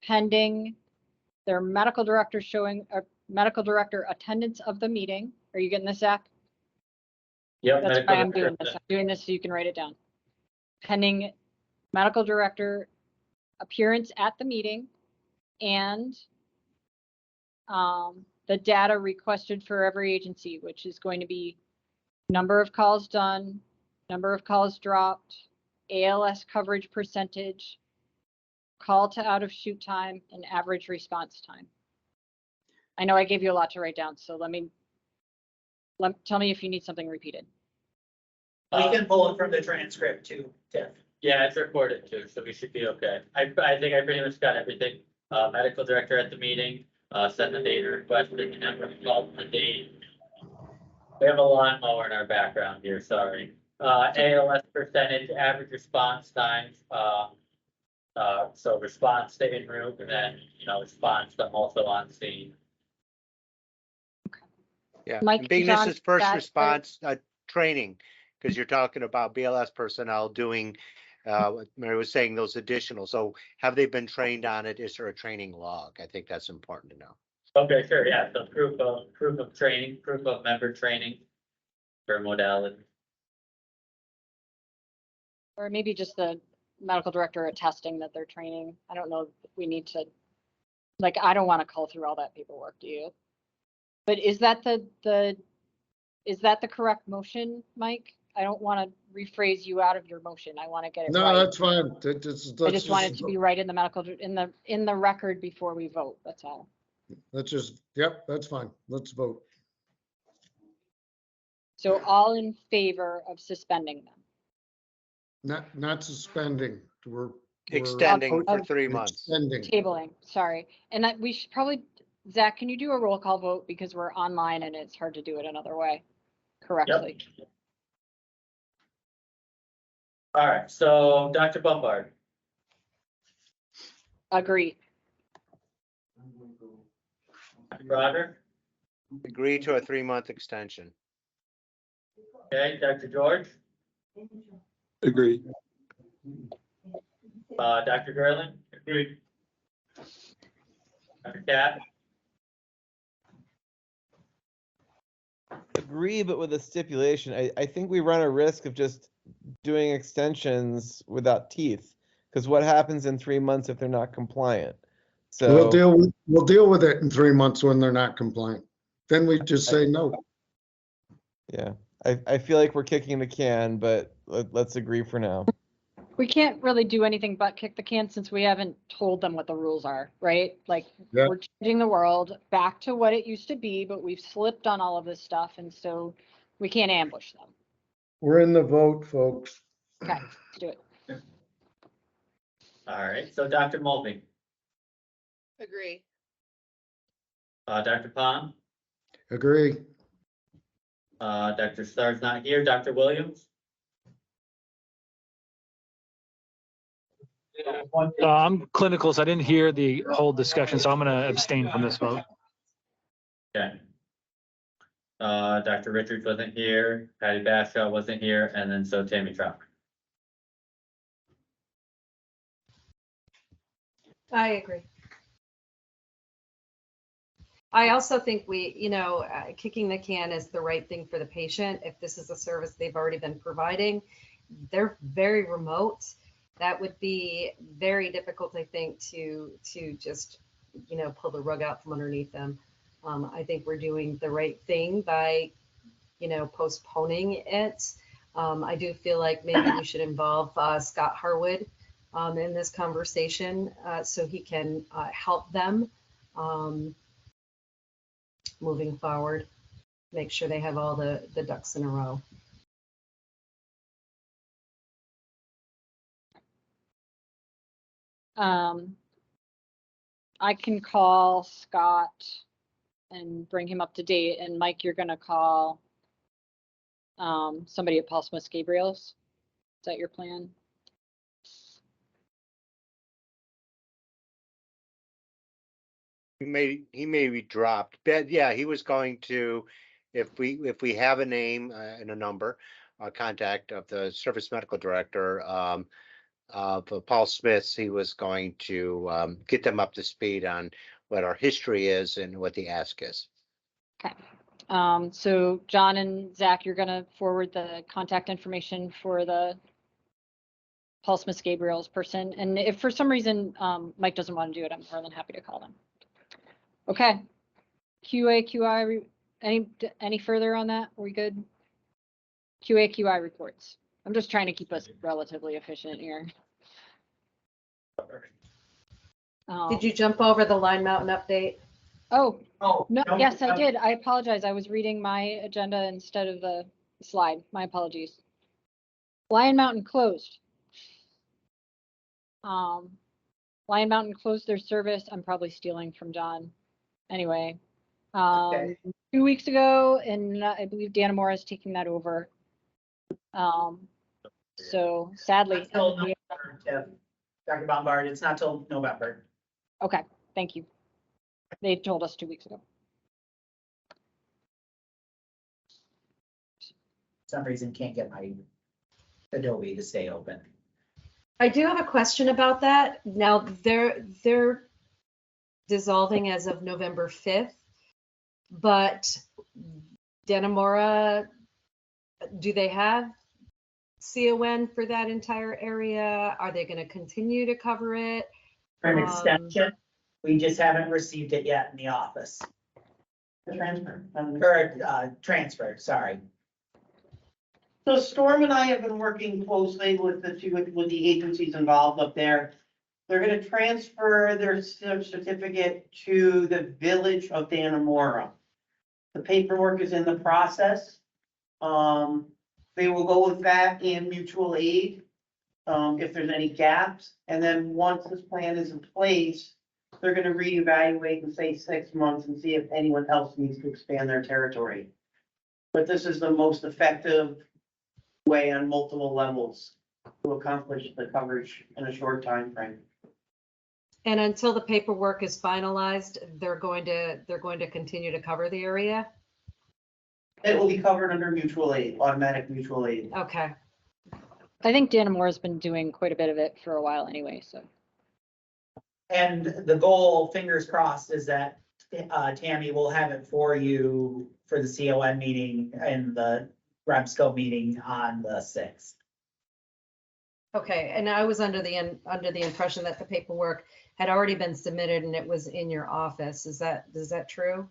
pending their medical director showing a medical director attendance of the meeting. Are you getting this, Zach? Yep. That's medical why I'm doing director. this. I'm doing this so you can write it down. Pending medical director appearance at the meeting and the data requested for every agency, which is going to be number of calls done, number of calls dropped, ALS coverage percentage, call to out of shoot time, and average response time. I know I gave you a lot to write down, so tell me if you need something repeated. We can pull it from the transcript too, Tiff. Yeah, it's recorded too, so we should be okay. I think I pretty much got everything. Medical director at the meeting, sent the data request, the number called the date. We have a lawnmower in our background here, sorry. ALS percentage, average response times, so response to en route and then, response to also on scene. Yeah, Mike, and being John, this is first that- response training, because you're talking about BLS personnel doing, what Mary was saying, those additional. So have they been trained on it? Is there a training log? I think that's important to know. Okay, sure, yeah, so proof of training, proof of member training for modality. Or maybe just the medical director attesting that they're training. I don't know if we need to, I don't want to call through all that paperwork, do you? But is that is that the correct motion, Mike? I don't want to rephrase you out of your motion. I want to get it No, right. that's fine. I just want it to be right in the medical, in the record before we vote, that's all. Let's just, yep, that's fine. Let's vote. So all in favor of suspending them? Not suspending. We're Extending for of- 3 months. extending. Tabling, sorry. And we should probably, Zach, can you do a roll call vote because we're online and it's hard to do it another way correctly? All right, so Dr. Bombard, Agree. Roger, Agree to a 3-month extension. okay, Dr. George, Agree. Dr. Gerling. Agreed. Dr. Cat, Agree, but with a stipulation. I think we run a risk of just doing extensions without teeth. Because what happens in 3 months if they're not compliant? We'll So deal with it in 3 months when they're not compliant. Then we just say no. yeah, I feel like we're kicking the can, but let's agree for now. We can't really do anything but kick the can since we haven't told them what the rules are, right? Yeah. We're changing the world back to what it used to be, but we've slipped on all of this stuff and so we can't ambush them. We're in the vote, folks. Okay, let's do it. All right, so Dr. Mulvey, Agree. Dr. Pond, Agree. Dr. Starr's not here, Dr. Williams, I'm clinical, so I didn't hear the whole discussion, so I'm going to abstain from this vote. okay. Dr. Richards wasn't here, Patty Bashaw wasn't here, and then so Tammy Trout. I agree. I also think kicking the can is the right thing for the patient. If this is a service they've already been providing, they're very remote. That would be very difficult, I think, to just, pull the rug out from underneath them. I think we're doing the right thing by, postponing it. I do feel like maybe we should involve Scott Harwood in this conversation so he can help them moving forward, make sure they have all the ducks in a row. I can call Scott and bring him up to date, and Mike, you're gonna call somebody at Paul Smith Gabriel's. Is that your plan? He may be dropped, but yeah, he was going to, if we have a name and a number, contact of the service medical director, for Paul Smith's, he was going to get them up to speed on what our history is and what the ask is. Okay. So John and Zach, you're gonna forward the contact information for the Paul Smith Gabriel's person. And if for some reason Mike doesn't want to do it, I'm more than happy to call them. Okay. QA, any further on that? Are we good? QA, reports. I'm just trying to keep us relatively efficient here. Did you jump over the Line Mountain update? Oh, Oh, no, no, yes, I no. did. I apologize. I was reading my agenda instead of the slide. My apologies. Lion Mountain closed. Lion Mountain closed their service. I'm probably stealing from John. Anyway, Okay. 2 weeks ago, and I believe Danamora is taking that over. So sadly, Not till November, Tiff. Dr. Bombard, it's not till November. okay, thank you. They told us 2 weeks ago. For some reason can't get my Adobe to stay open. I do have a question about that. Now they're dissolving as of November 5th, but Danamora, do they have CON for that entire area? Are they going to continue to cover it? For an extension, we just haven't received it yet in the office. The transfer. Or, transfer, sorry. So Storm and I have been working closely with with the agencies involved up there. They're gonna transfer their certificate to the village of Danamora. The paperwork is in the process. They will go with that and mutual aid, if there's any gaps. And then once this plan is in place, they're gonna reevaluate and say 6 months and see if anyone else needs to expand their territory. But this is the most effective way on multiple levels to accomplish the coverage in a short time frame. And until the paperwork is finalized, they're going to continue to cover the area? It will be covered under mutual aid, automatic mutual aid. Okay. I think Danamora's been doing quite a bit of it for a while anyway, so. And the goal, fingers crossed, is that Tammy will have it for you for the CON meeting and the REMSCO meeting on the 6th. Okay, and I was under the impression that the paperwork had already been submitted and it was in your office. Is that true?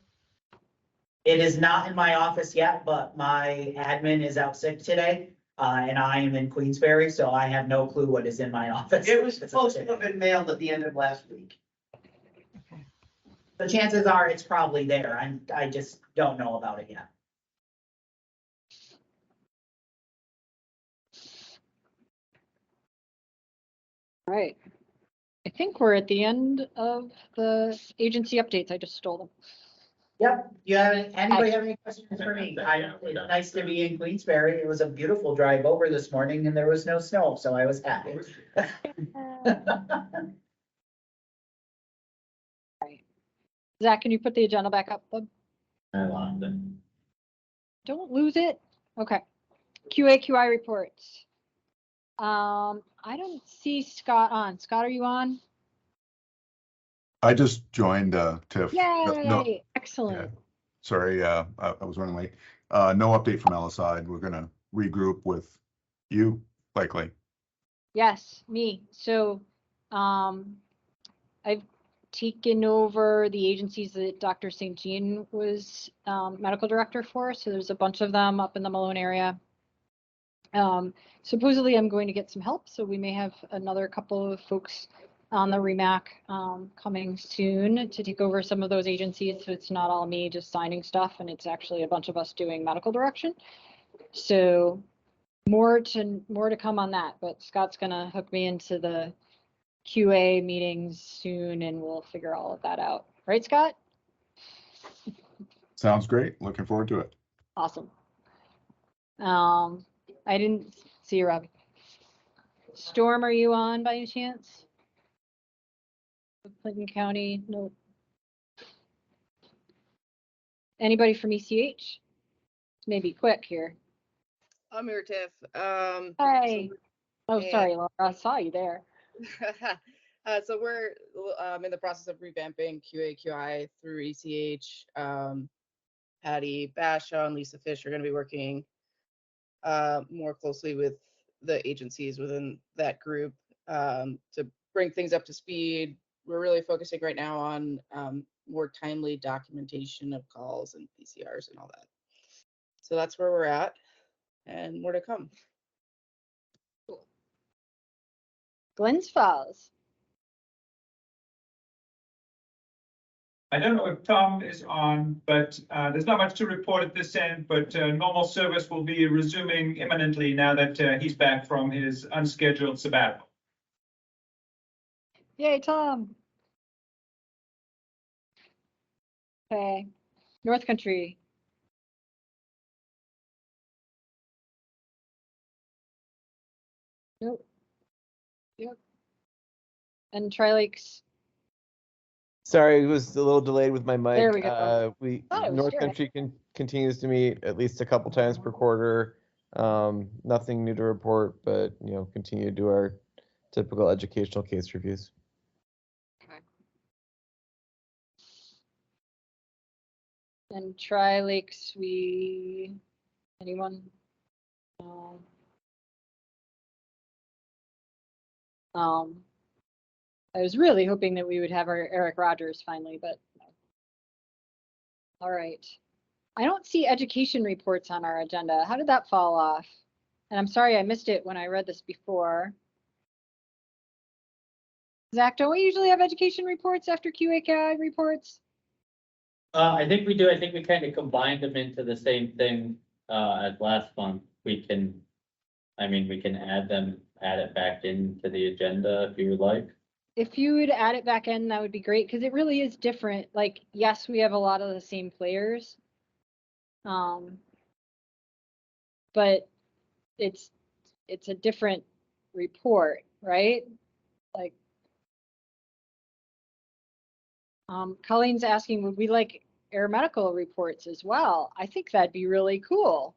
It is not in my office yet, but my admin is out sick today, and I am in Queensberry, so I have no clue what is in my office. It was supposed to have been mailed at the end of last week. Okay. The chances are it's probably there. I just don't know about it yet. All right. I think we're at the end of the agency updates. I just stole them. Yep, anybody have any questions for me? It's nice to be in Queensberry. It was a beautiful drive over this morning and there was no snow, so I was happy. Zach, can you put the agenda back up, bud? I lost it. Don't lose it. Okay. QA/QI reports. I don't see Scott on. Scott, are you on? I just joined, TIFF. No, Yay! Excellent. sorry, I was running late. No update from LSI. We're gonna regroup with you, likely. Yes, me. So, I've taken over the agencies that Dr. St. Jean was medical director for. So there's a bunch of them up in the Malone area. Supposedly I'm going to get some help, so we may have another couple of folks on the REMAC coming soon to take over some of those agencies. So it's not all me just signing stuff, and it's actually a bunch of us doing medical direction. So more to come on that, but Scott's gonna hook me into the QA meetings soon, and we'll figure all of that out. Right, Scott? Sounds great. Looking forward to it. Awesome. I didn't see you, Robbie. Storm, are you on by any chance? Clinton County, no. Anybody from ECH? Maybe quick here. I'm here, Tiff. Hi. Oh, Hey. sorry, Laura, I saw you there. So we're in the process of revamping QA/QI through ECH. Patty Bashaw and Lisa Fish are going to be working more closely with the agencies within that group to bring things up to speed. We're really focusing right now on more timely documentation of calls and PCRs and all that. So that's where we're at, and more to come. Glens Falls. I don't know if Tom is on, but there's not much to report at this end, but normal service will be resuming imminently now that he's back from his unscheduled sabbatical. Yay, Tom. Okay. North Country. Nope. Yep. And Tri-Lakes. Sorry, it was a little delayed with my mic. There we go. Thought I was North hearing. Country continues to meet at least a couple times per quarter. Nothing new to report, but continue to do our typical educational case reviews. Okay. And Tri-Lakes, anyone? I was really hoping that we would have our Eric Rogers finally, but no. All right. I don't see education reports on our agenda. How did that fall off? And I'm sorry I missed it when I read this before. Zach, don't we usually have education reports after QA/QI reports? I think we do. I think we kind of combined them into the same thing as last month. We can add it back into the agenda if you would like. If you would add it back in, that would be great, because it really is different. Like, yes, we have a lot of the same players. But it's a different report, right? Like, Colleen's asking, would we like air medical reports as well? I think that'd be really cool.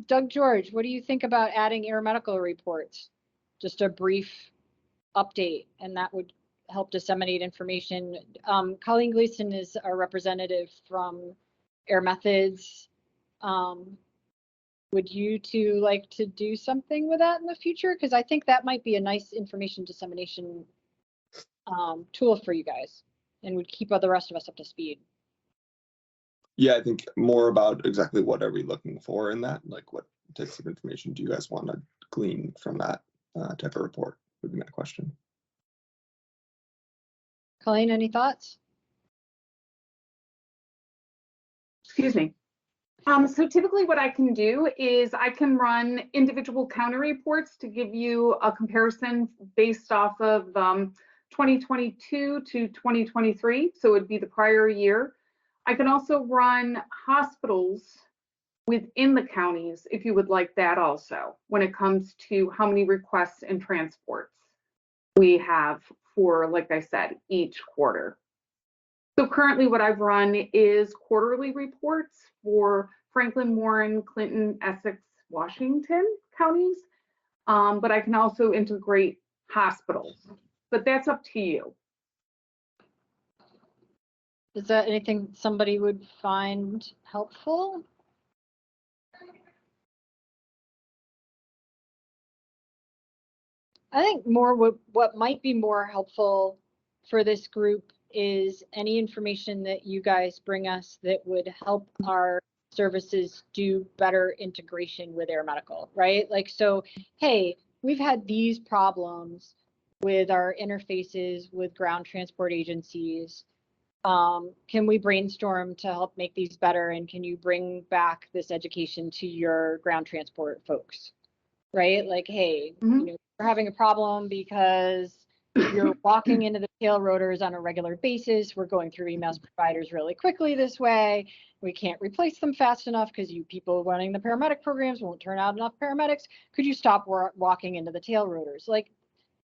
Doug George, what do you think about adding air medical reports? Just a brief update, and that would help disseminate information. Colleen Gleason is our representative from Air Methods. Would you two like to do something with that in the future? Because I think that might be a nice information dissemination tool for you guys, and would keep the rest of us up to speed. Yeah, I think more about exactly what are we looking for in that, like what types of information do you guys want to glean from that type of report would be my question. Colleen, any thoughts? Excuse me. So typically what I can do is I can run individual county reports to give you a comparison based off of 2022 to 2023. So it would be the prior year. I can also run hospitals within the counties if you would like that also, when it comes to how many requests and transports we have for, like I said, each quarter. So currently what I've run is quarterly reports for Franklin, Warren, Clinton, Essex, Washington counties. But I can also integrate hospitals, but that's up to you. Is that anything somebody would find helpful? I think more what might be more helpful for this group is any information that you guys bring us that would help our services do better integration with Air Medical, right? Like, so, hey, we've had these problems with our interfaces with ground transport agencies. Can we brainstorm to help make these better? And can you bring back this education to your ground transport folks, right? Like, hey, you know, we're having a problem because you're walking into the tail rotors on a regular basis. We're going through EMS providers really quickly this way. We can't replace them fast enough because you people running the paramedic programs won't turn out enough paramedics. Could you stop walking into the tail rotors? Like,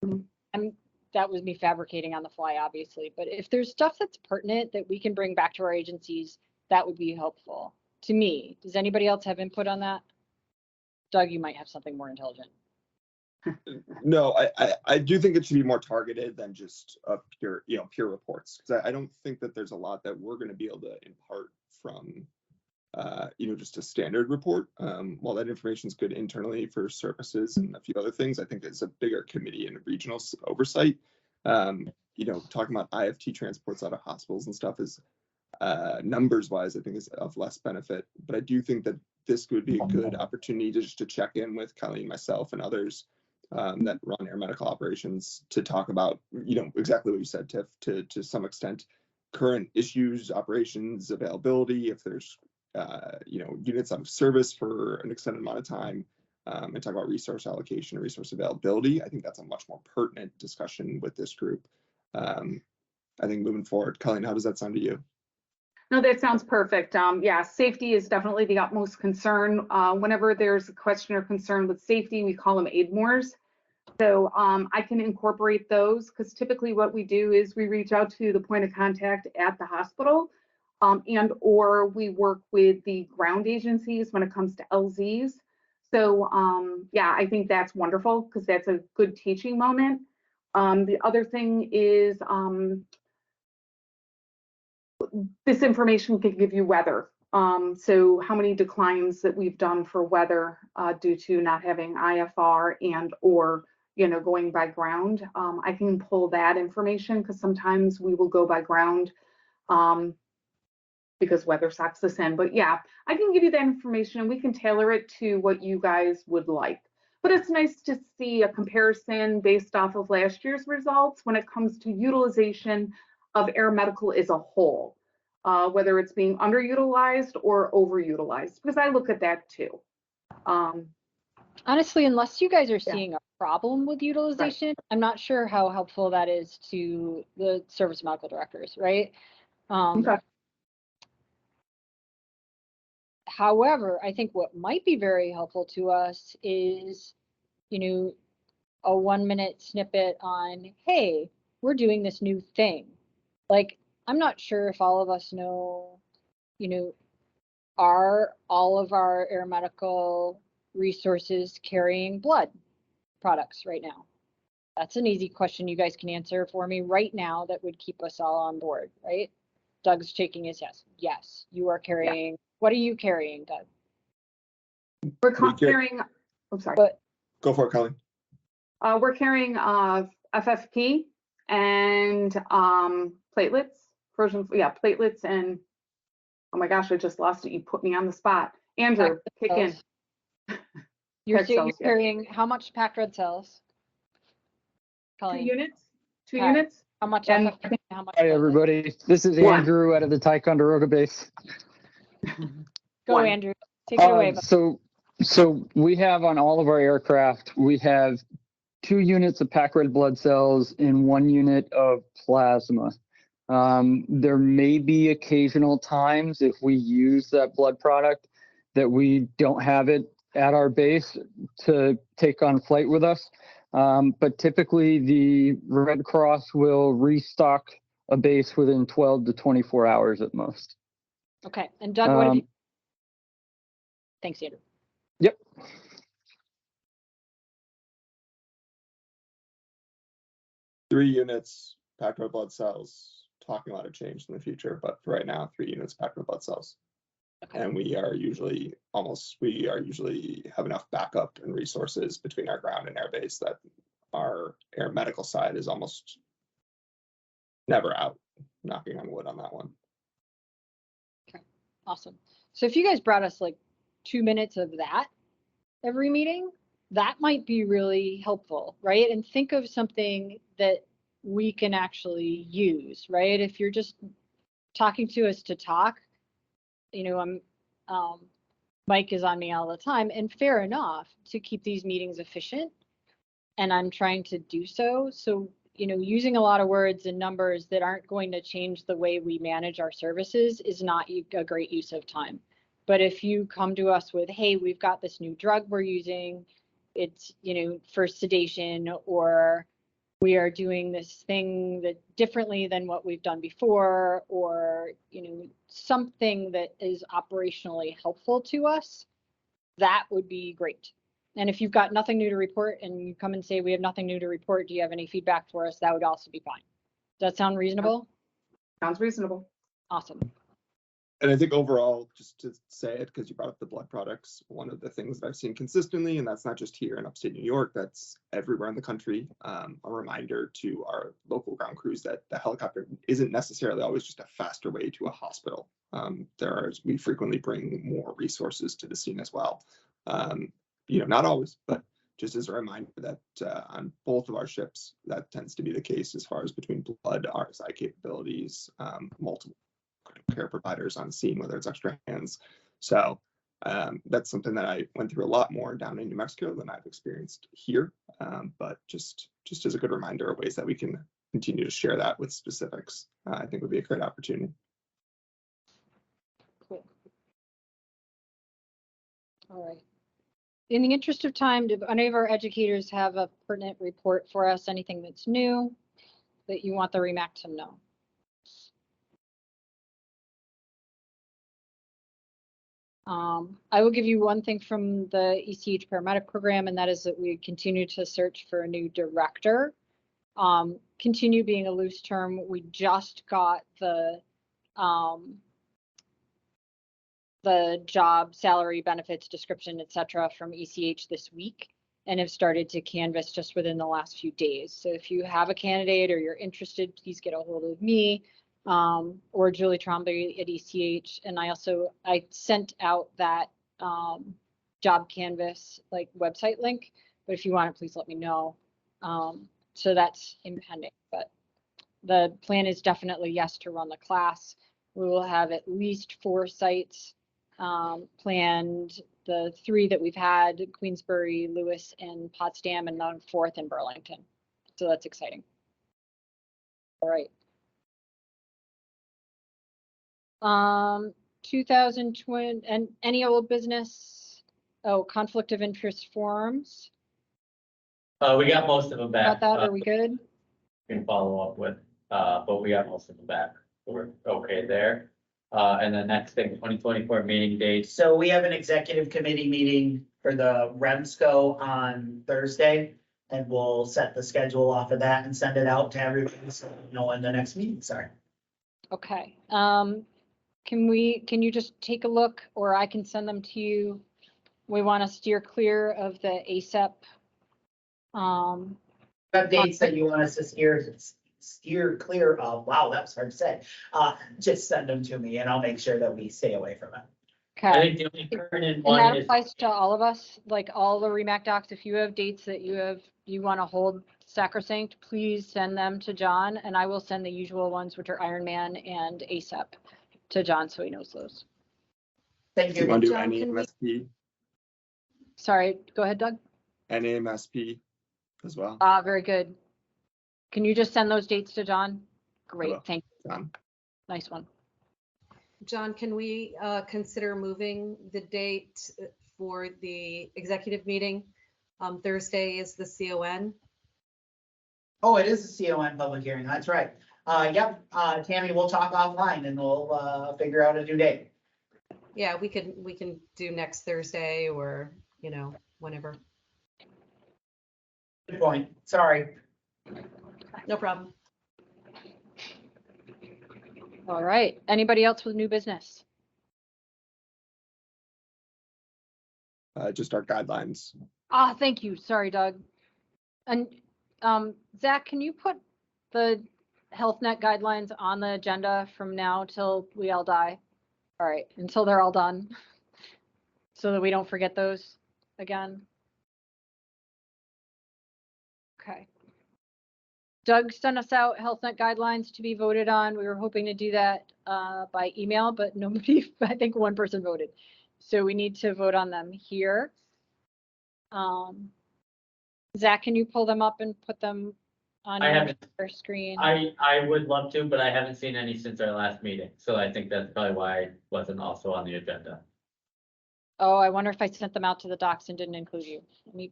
that was me fabricating on the fly, obviously. But if there's stuff that's pertinent that we can bring back to our agencies, that would be helpful to me. Does anybody else have input on that? Doug, you might have something more intelligent. No, I do think it should be more targeted than just pure reports, because I don't think that there's a lot that we're going to be able to impart from just a standard report. While that information is good internally for services and a few other things, I think it's a bigger committee and regional oversight. Talking about IFT transports out of hospitals and stuff is numbers wise, I think is of less benefit. But I do think that this would be a good opportunity to check in with Colleen, myself, and others that run air medical operations to talk about, exactly what you said, Tiff, to some extent, current issues, operations, availability, if there's, units out of service for an extended amount of time, and talk about resource allocation and resource availability. I think that's a much more pertinent discussion with this group. I think moving forward, Colleen, how does that sound to you? No, that sounds perfect. Yeah, safety is definitely the utmost concern. Whenever there's a question or concern with safety, we call them AIDMORs. So I can incorporate those, because typically what we do is we reach out to the point of contact at the hospital, and or we work with the ground agencies when it comes to LZs. So yeah, I think that's wonderful, because that's a good teaching moment. The other thing is this information could give you weather. So how many declines that we've done for weather due to not having IFR and or going by ground. I can pull that information, because sometimes we will go by ground because weather sucks us in. But yeah, I can give you that information and we can tailor it to what you guys would like. But it's nice to see a comparison based off of last year's results when it comes to utilization of air medical as a whole, whether it's being underutilized or overutilized, because I look at that too. Honestly, unless you guys are seeing a problem with utilization, right, I'm not sure how helpful that is to the service medical directors, right? Okay. However, I think what might be very helpful to us is, a 1-minute snippet on, hey, we're doing this new thing. Like, I'm not sure if all of us know, are all of our air medical resources carrying blood products right now? That's an easy question you guys can answer for me right now that would keep us all on board, right? Doug's shaking his yes. Yes, you are carrying. Yeah. What are you carrying, Doug? We're carrying, I'm sorry. But, go for it, Colleen. We're carrying FFP and platelets, platelets, and oh my gosh, I just lost it. You put me on the spot. Andrew, kick in. You're carrying how much packed red cells? Colleen? 2 units. 2 units. How much? And how much? Hi, everybody. This is Andrew out of the Ticonderoga base. Go, One. Andrew. Take it away. bud. So we have on all of our aircraft, we have 2 units of packed red blood cells and 1 unit of plasma. There may be occasional times if we use that blood product that we don't have it at our base to take on flight with us. But typically the Red Cross will restock a base within 12 to 24 hours at most. Okay. And Doug, what have you? Thanks, Andrew. Yep. Three units, packed red blood cells, talking a lot of change in the future, but for right now, 3 units, packed red blood cells. Okay. And we are usually have enough backup and resources between our ground and air base that our air medical side is almost never out, knocking on wood on that one. Okay. Awesome. So if you guys brought us like 2 minutes of that every meeting, that might be really helpful, right? And think of something that we can actually use, right? If you're just talking to us to talk, you know, Mike is on me all the time, and fair enough to keep these meetings efficient. And I'm trying to do so. So, you know, using a lot of words and numbers that aren't going to change the way we manage our services is not a great use of time. But if you come to us with, hey, we've got this new drug we're using, it's, you know, for sedation, or we are doing this thing that differently than what we've done before, or, you know, something that is operationally helpful to us, that would be great. And if you've got nothing new to report and you come and say, we have nothing new to report, do you have any feedback for us? That would also be fine. Does that sound reasonable? Sounds reasonable. Awesome. And I think overall, just to say it, because you brought up the blood products, one of the things that I've seen consistently, and that's not just here in upstate New York, that's everywhere in the country, a reminder to our local ground crews that the helicopter isn't necessarily always just a faster way to a hospital. We frequently bring more resources to the scene as well. You know, not always, but just as a reminder that on both of our ships, that tends to be the case as far as between blood, RSI capabilities, multiple care providers on scene, whether it's extra hands. So that's something that I went through a lot more down in New Mexico than I've experienced here. But just as a good reminder of ways that we can continue to share that with specifics, I think would be a great opportunity. Cool. All right. In the interest of time, do any of our educators have a pertinent report for us? Anything that's new that you want the REMAC to know? I will give you one thing from the ECH paramedic program, and that is that we continue to search for a new director. Continue being a loose term. We just got the job, salary, benefits, description, etc. from ECH this week, and have started to canvass just within the last few days. So if you have a candidate or you're interested, please get a hold of me or Julie Trombley at ECH. And I sent out that job canvas like website link, but if you want it, please let me know. So that's impending, but the plan is definitely yes to run the class. We will have at least 4 sites planned, the 3 that we've had, Queensbury, Lewis, and Potsdam, and the 4th in Burlington. So that's exciting. All right. 2020 and any old business. Oh, conflict of interest forms. We got most of them back. Got that? Are we good? Can follow up with, but we got most of them back. We're okay there. And the next thing, 2024 meeting dates. So we have an executive committee meeting for the REMSCO on Thursday, and we'll set the schedule off of that and send it out to everybody so you know when the next meetings are. Okay. Can you just take a look, or I can send them to you? We want to steer clear of the ASAP. Dates that you want us to steer clear of. Wow, that was hard to say. Just send them to me and I'll make sure that we stay away from it. I Okay. think the only pertinent And one that is, applies to all of us, like all the REMAC docs. If you have dates that you want to hold sacrosanct, please send them to John, and I will send the usual ones, which are Ironman and ASAP, to John so he knows those. Thank Do you you. want to do John, can we- NAMSP, Sorry, go ahead, Doug. NAMSP as well? Very good. Can you just send those dates to John? Great, Hello. thank you. John. Nice one. John, can we consider moving the date for the executive meeting? Thursday is the CON. Oh, it is a CON public hearing. That's right. Yep, Tammy, we'll talk offline and we'll figure out a new date. Yeah, we can do next Thursday or, whenever. Good point. Sorry. No problem. All right, anybody else with new business? Just our guidelines. Thank you. Sorry, Doug. And Zach, can you put the health net guidelines on the agenda from now till we all die? All right, until they're all done, so that we don't forget those again. Okay. Doug sent us out health net guidelines to be voted on. We were hoping to do that by email, but nobody, I think one person voted. So we need to vote on them here. Zach, can you pull them up and put them on your screen? I would love to, but I haven't seen any since our last meeting, so I think that's probably why it wasn't also on the agenda. Oh, I wonder if I sent them out to the docs and didn't include you. Let me.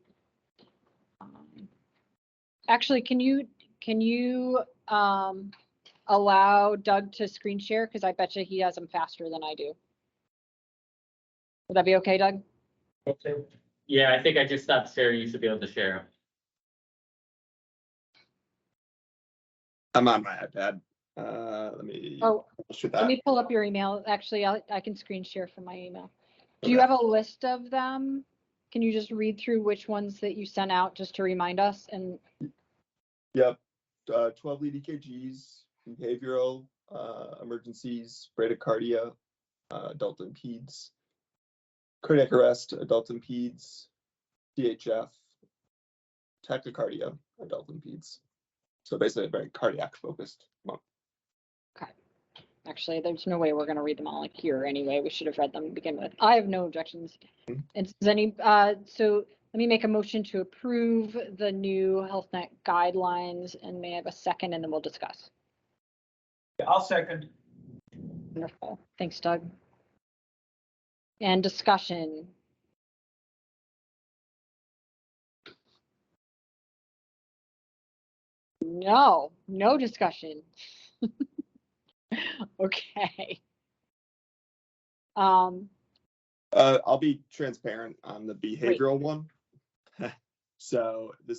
Actually, can you allow Doug to screen share? Because I bet you he has them faster than I do. Would that be okay, Doug? Yeah, I think I just stopped sharing. You should be able to share them. I'm on my iPad. Let me. Shoot that. Let me pull up your email. Actually, I can screen share from my email. Do you have a list of them? Can you just read through which ones that you sent out just to remind us? And Yep. 12 lead EKGs, behavioral emergencies, bradycardia, adult and peds, cardiac arrest, adult and peds, CHF, tachycardia, adult and peds. So basically a very cardiac focused month. okay. Actually, there's no way we're going to read them all here anyway. We should have read them to begin with. I have no objections. And does any, so let me make a motion to approve the new health net guidelines, and may I have a second, and then we'll discuss. I'll second. Wonderful. Thanks, Doug. And discussion. No discussion. Okay. I'll be transparent on the behavioral one. So the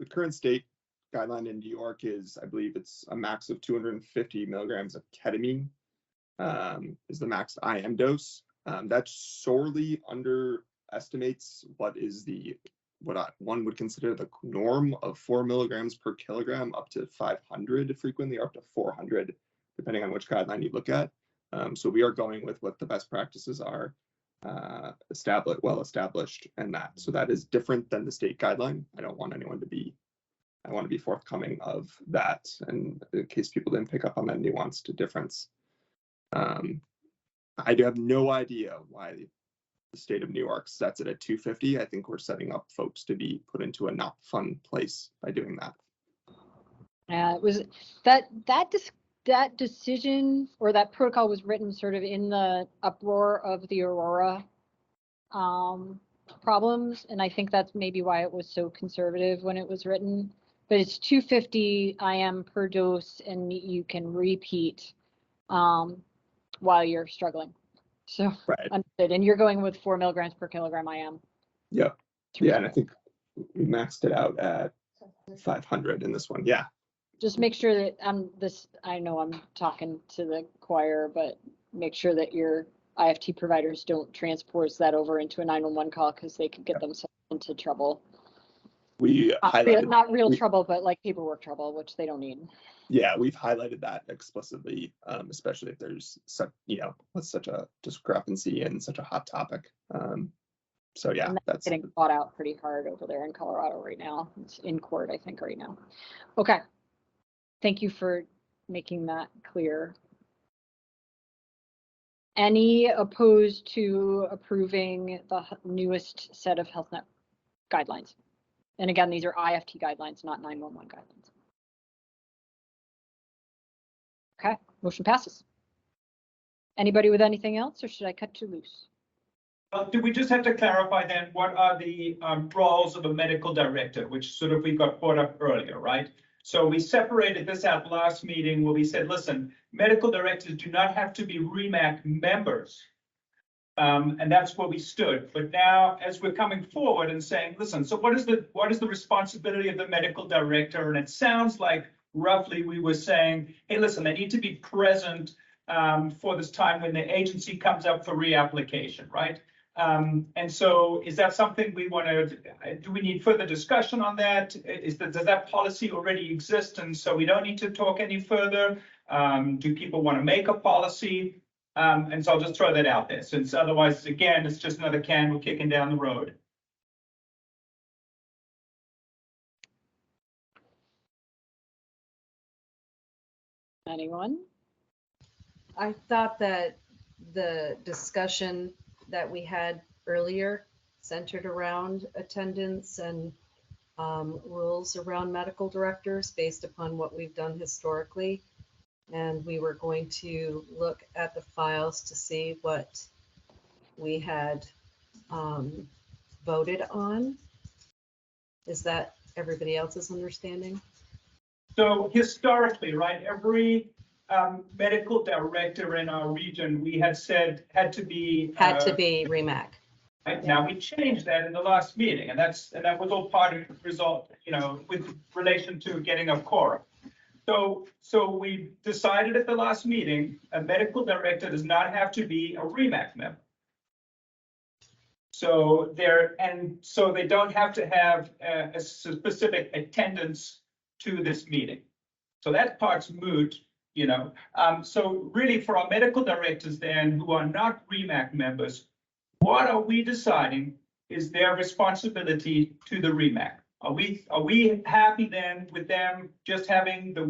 current state guideline in New York is, I believe it's a max of 250 milligrams of ketamine is the max IM dose. That sorely underestimates what one would consider the norm of 4 milligrams per kilogram, up to 500 frequently, or up to 400, depending on which guideline you look at. So we are going with what the best practices are, well established, and that. So that is different than the state guideline. I want to be forthcoming of that, and in case people didn't pick up on that nuanced difference. I do have no idea why the state of New York sets it at 250. I think we're setting up folks to be put into a not fun place by doing that. It was that decision, or that protocol, was written sort of in the uproar of the Aurora problems, and I think that's maybe why it was so conservative when it was written. But it's 250 IM per dose, and you can repeat while you're struggling. So right. Understood. And you're going with 4 milligrams per kilogram IM. Yeah. Yeah, and I think we maxed it out at 500 in this one. Yeah. Just make sure that I know I'm talking to the choir, but make sure that your IFT providers don't transport that over into a 911 call, because they could get themselves into trouble. We highlighted not real trouble, but like paperwork trouble, which they don't need. Yeah, we've highlighted that explicitly, especially if there's such, with such a discrepancy and such a hot topic. So yeah, that's getting fought out pretty hard over there in Colorado right now. It's in court, I think, right now. Okay. Thank you for making that clear. Any opposed to approving the newest set of health net guidelines? And again, these are IFT guidelines, not 911 guidelines. Okay, motion passes. Anybody with anything else, or should I cut you loose? Do we just have to clarify then, what are the roles of a medical director, which sort of we got brought up earlier, right? So we separated this out last meeting where we said, listen, medical directors do not have to be REMAC members. And that's where we stood. But now, as we're coming forward and saying, listen, so what is the responsibility of the medical director? And it sounds like roughly we were saying, hey, listen, they need to be present for this time when the agency comes up for reapplication, right? And so is that something we want to, do we need further discussion on that? Does that policy already exist? And so we don't need to talk any further? Do people want to make a policy? And so I'll just throw that out there, since otherwise, again, it's just another can we're kicking down the road. Anyone? I thought that the discussion that we had earlier centered around attendance and rules around medical directors based upon what we've done historically. And we were going to look at the files to see what we had voted on. Is that everybody else's understanding? So historically, right, every medical director in our region, we had said had to be REMAC. Right now, we changed that in the last meeting, and that was all part of the result, with relation to getting a quorum. So we decided at the last meeting, a medical director does not have to be a REMAC member. So they don't have to have a specific attendance to this meeting. So that part's moot, So really for our medical directors then who are not REMAC members, what are we deciding is their responsibility to the REMAC? Are we happy then with them just having the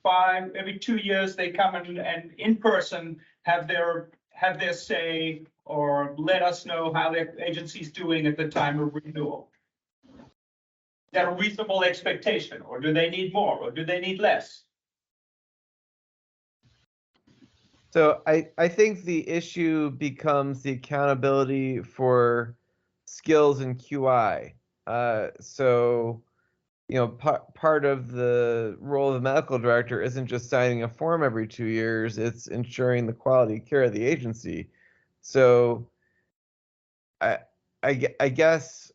5 every 2 years they come and in person have their say or let us know how their agency's doing at the time of renewal? Is that a reasonable expectation, or do they need more, or do they need less? So I think the issue becomes the accountability for skills and QI. So, part of the role of the medical director isn't just signing a form every 2 years, it's ensuring the quality care of the agency. So I guess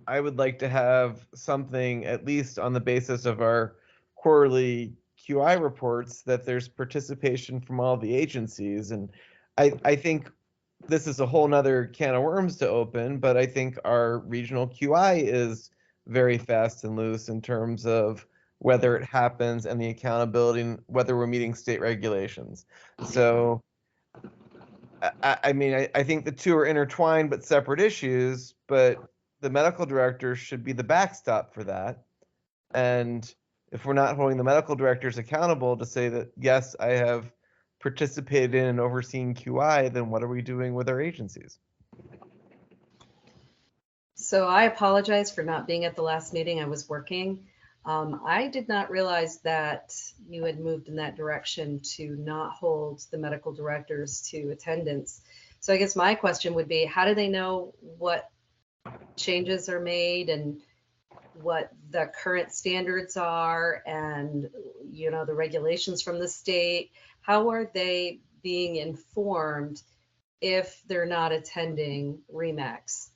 I would like to have something, at least on the basis of our quarterly QI reports, that there's participation from all the agencies. And I think this is a whole nother can of worms to open, but I think our regional QI is very fast and loose in terms of whether it happens and the accountability and whether we're meeting state regulations. So, I think the two are intertwined but separate issues, but the medical director should be the backstop for that. And if we're not holding the medical directors accountable to say that, yes, I have participated in and overseen QI, then what are we doing with our agencies? So I apologize for not being at the last meeting. I was working. I did not realize that you had moved in that direction to not hold the medical directors to attendance. So I guess my question would be, how do they know what changes are made and what the current standards are and, the regulations from the state? How are they being informed if they're not attending REMACs?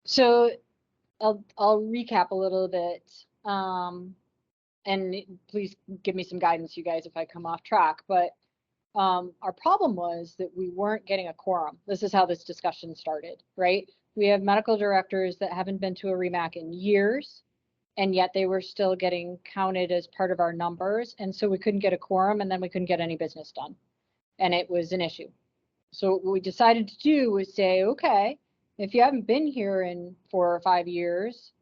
So I'll recap a little bit, and please give me some guidance, you guys, if I come off track. But our problem was that we weren't getting a quorum. This is how this discussion started, right? We have medical directors that haven't been to a REMAC in years, and yet they were still getting counted as part of our numbers. And so we couldn't get a quorum, and then we couldn't get any business done. And it was an issue. So what we decided to do was say, okay, if you haven't been here in 4 or 5 years,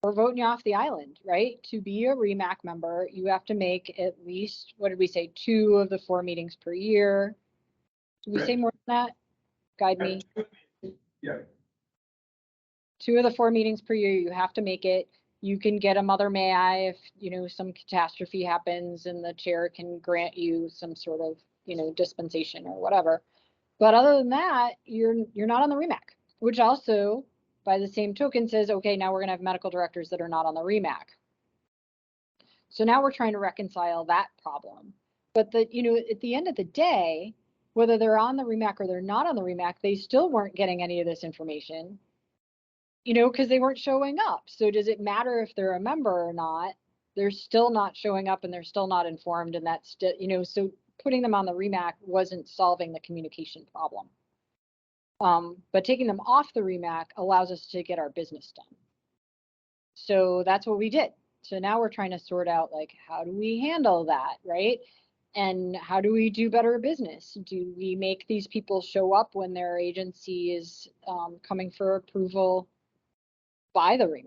we're voting you off the island, right? To be a REMAC member, you have to make at least, what did we say, 2 of the 4 meetings per year. Did we say more than that? Guide me. Yeah. 2 of the 4 meetings per year, you have to make it. You can get a mother may I if, you know, some catastrophe happens and the chair can grant you some sort of, you know, dispensation or whatever. But other than that, you're not on the REMAC, which also by the same token says, okay, now we're gonna have medical directors that are not on the REMAC. So now we're trying to reconcile that problem. But you know, at the end of the day, whether they're on the REMAC or they're not on the REMAC, they still weren't getting any of this information, you know, because they weren't showing up. So does it matter if they're a member or not? They're still not showing up and they're still not informed, and that's still, you know, so putting them on the REMAC wasn't solving the communication problem. But taking them off the REMAC allows us to get our business done. So that's what we did. So now we're trying to sort out, like, how do we handle that, right? And how do we do better business? Do we make these people show up when their agency is coming for approval by the REMAC?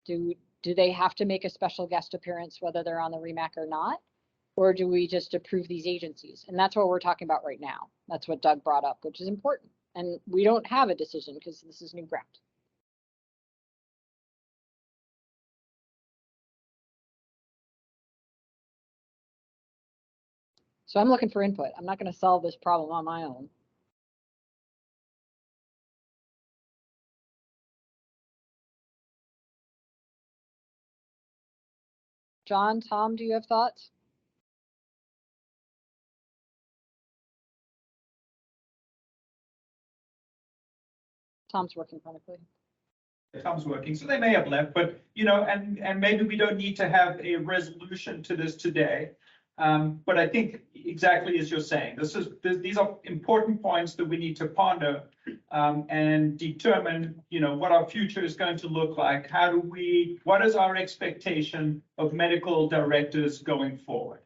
Do they have to make a special guest appearance whether they're on the REMAC or not? Or do we just approve these agencies? And that's what we're talking about right now. That's what Doug brought up, which is important. And we don't have a decision because this is new ground. So I'm looking for input. I'm not going to solve this problem on my own. John, Tom, do you have thoughts? Tom's working chronically. Tom's working, so they may have left, but, you know, and maybe we don't need to have a resolution to this today. But I think exactly as you're saying, these are important points that we need to ponder and determine, you know, what our future is going to look like. What is our expectation of medical directors going forward?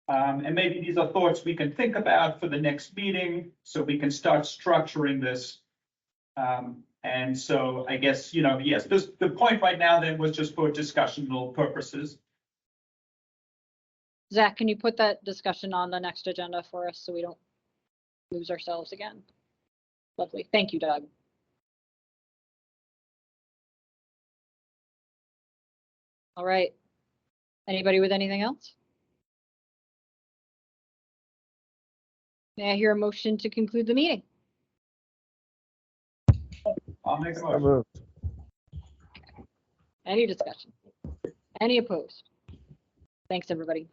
And maybe these are thoughts we can think about for the next meeting, so we can start structuring this. And so I guess, you know, yes, the point right now then was just for discussional purposes. Zach, can you put that discussion on the next agenda for us so we don't lose ourselves again? Lovely. Thank you, Doug. All right. Anybody with anything else? May I hear a motion to conclude the meeting? I'll make a motion. Any discussion? Any opposed? Thanks, everybody.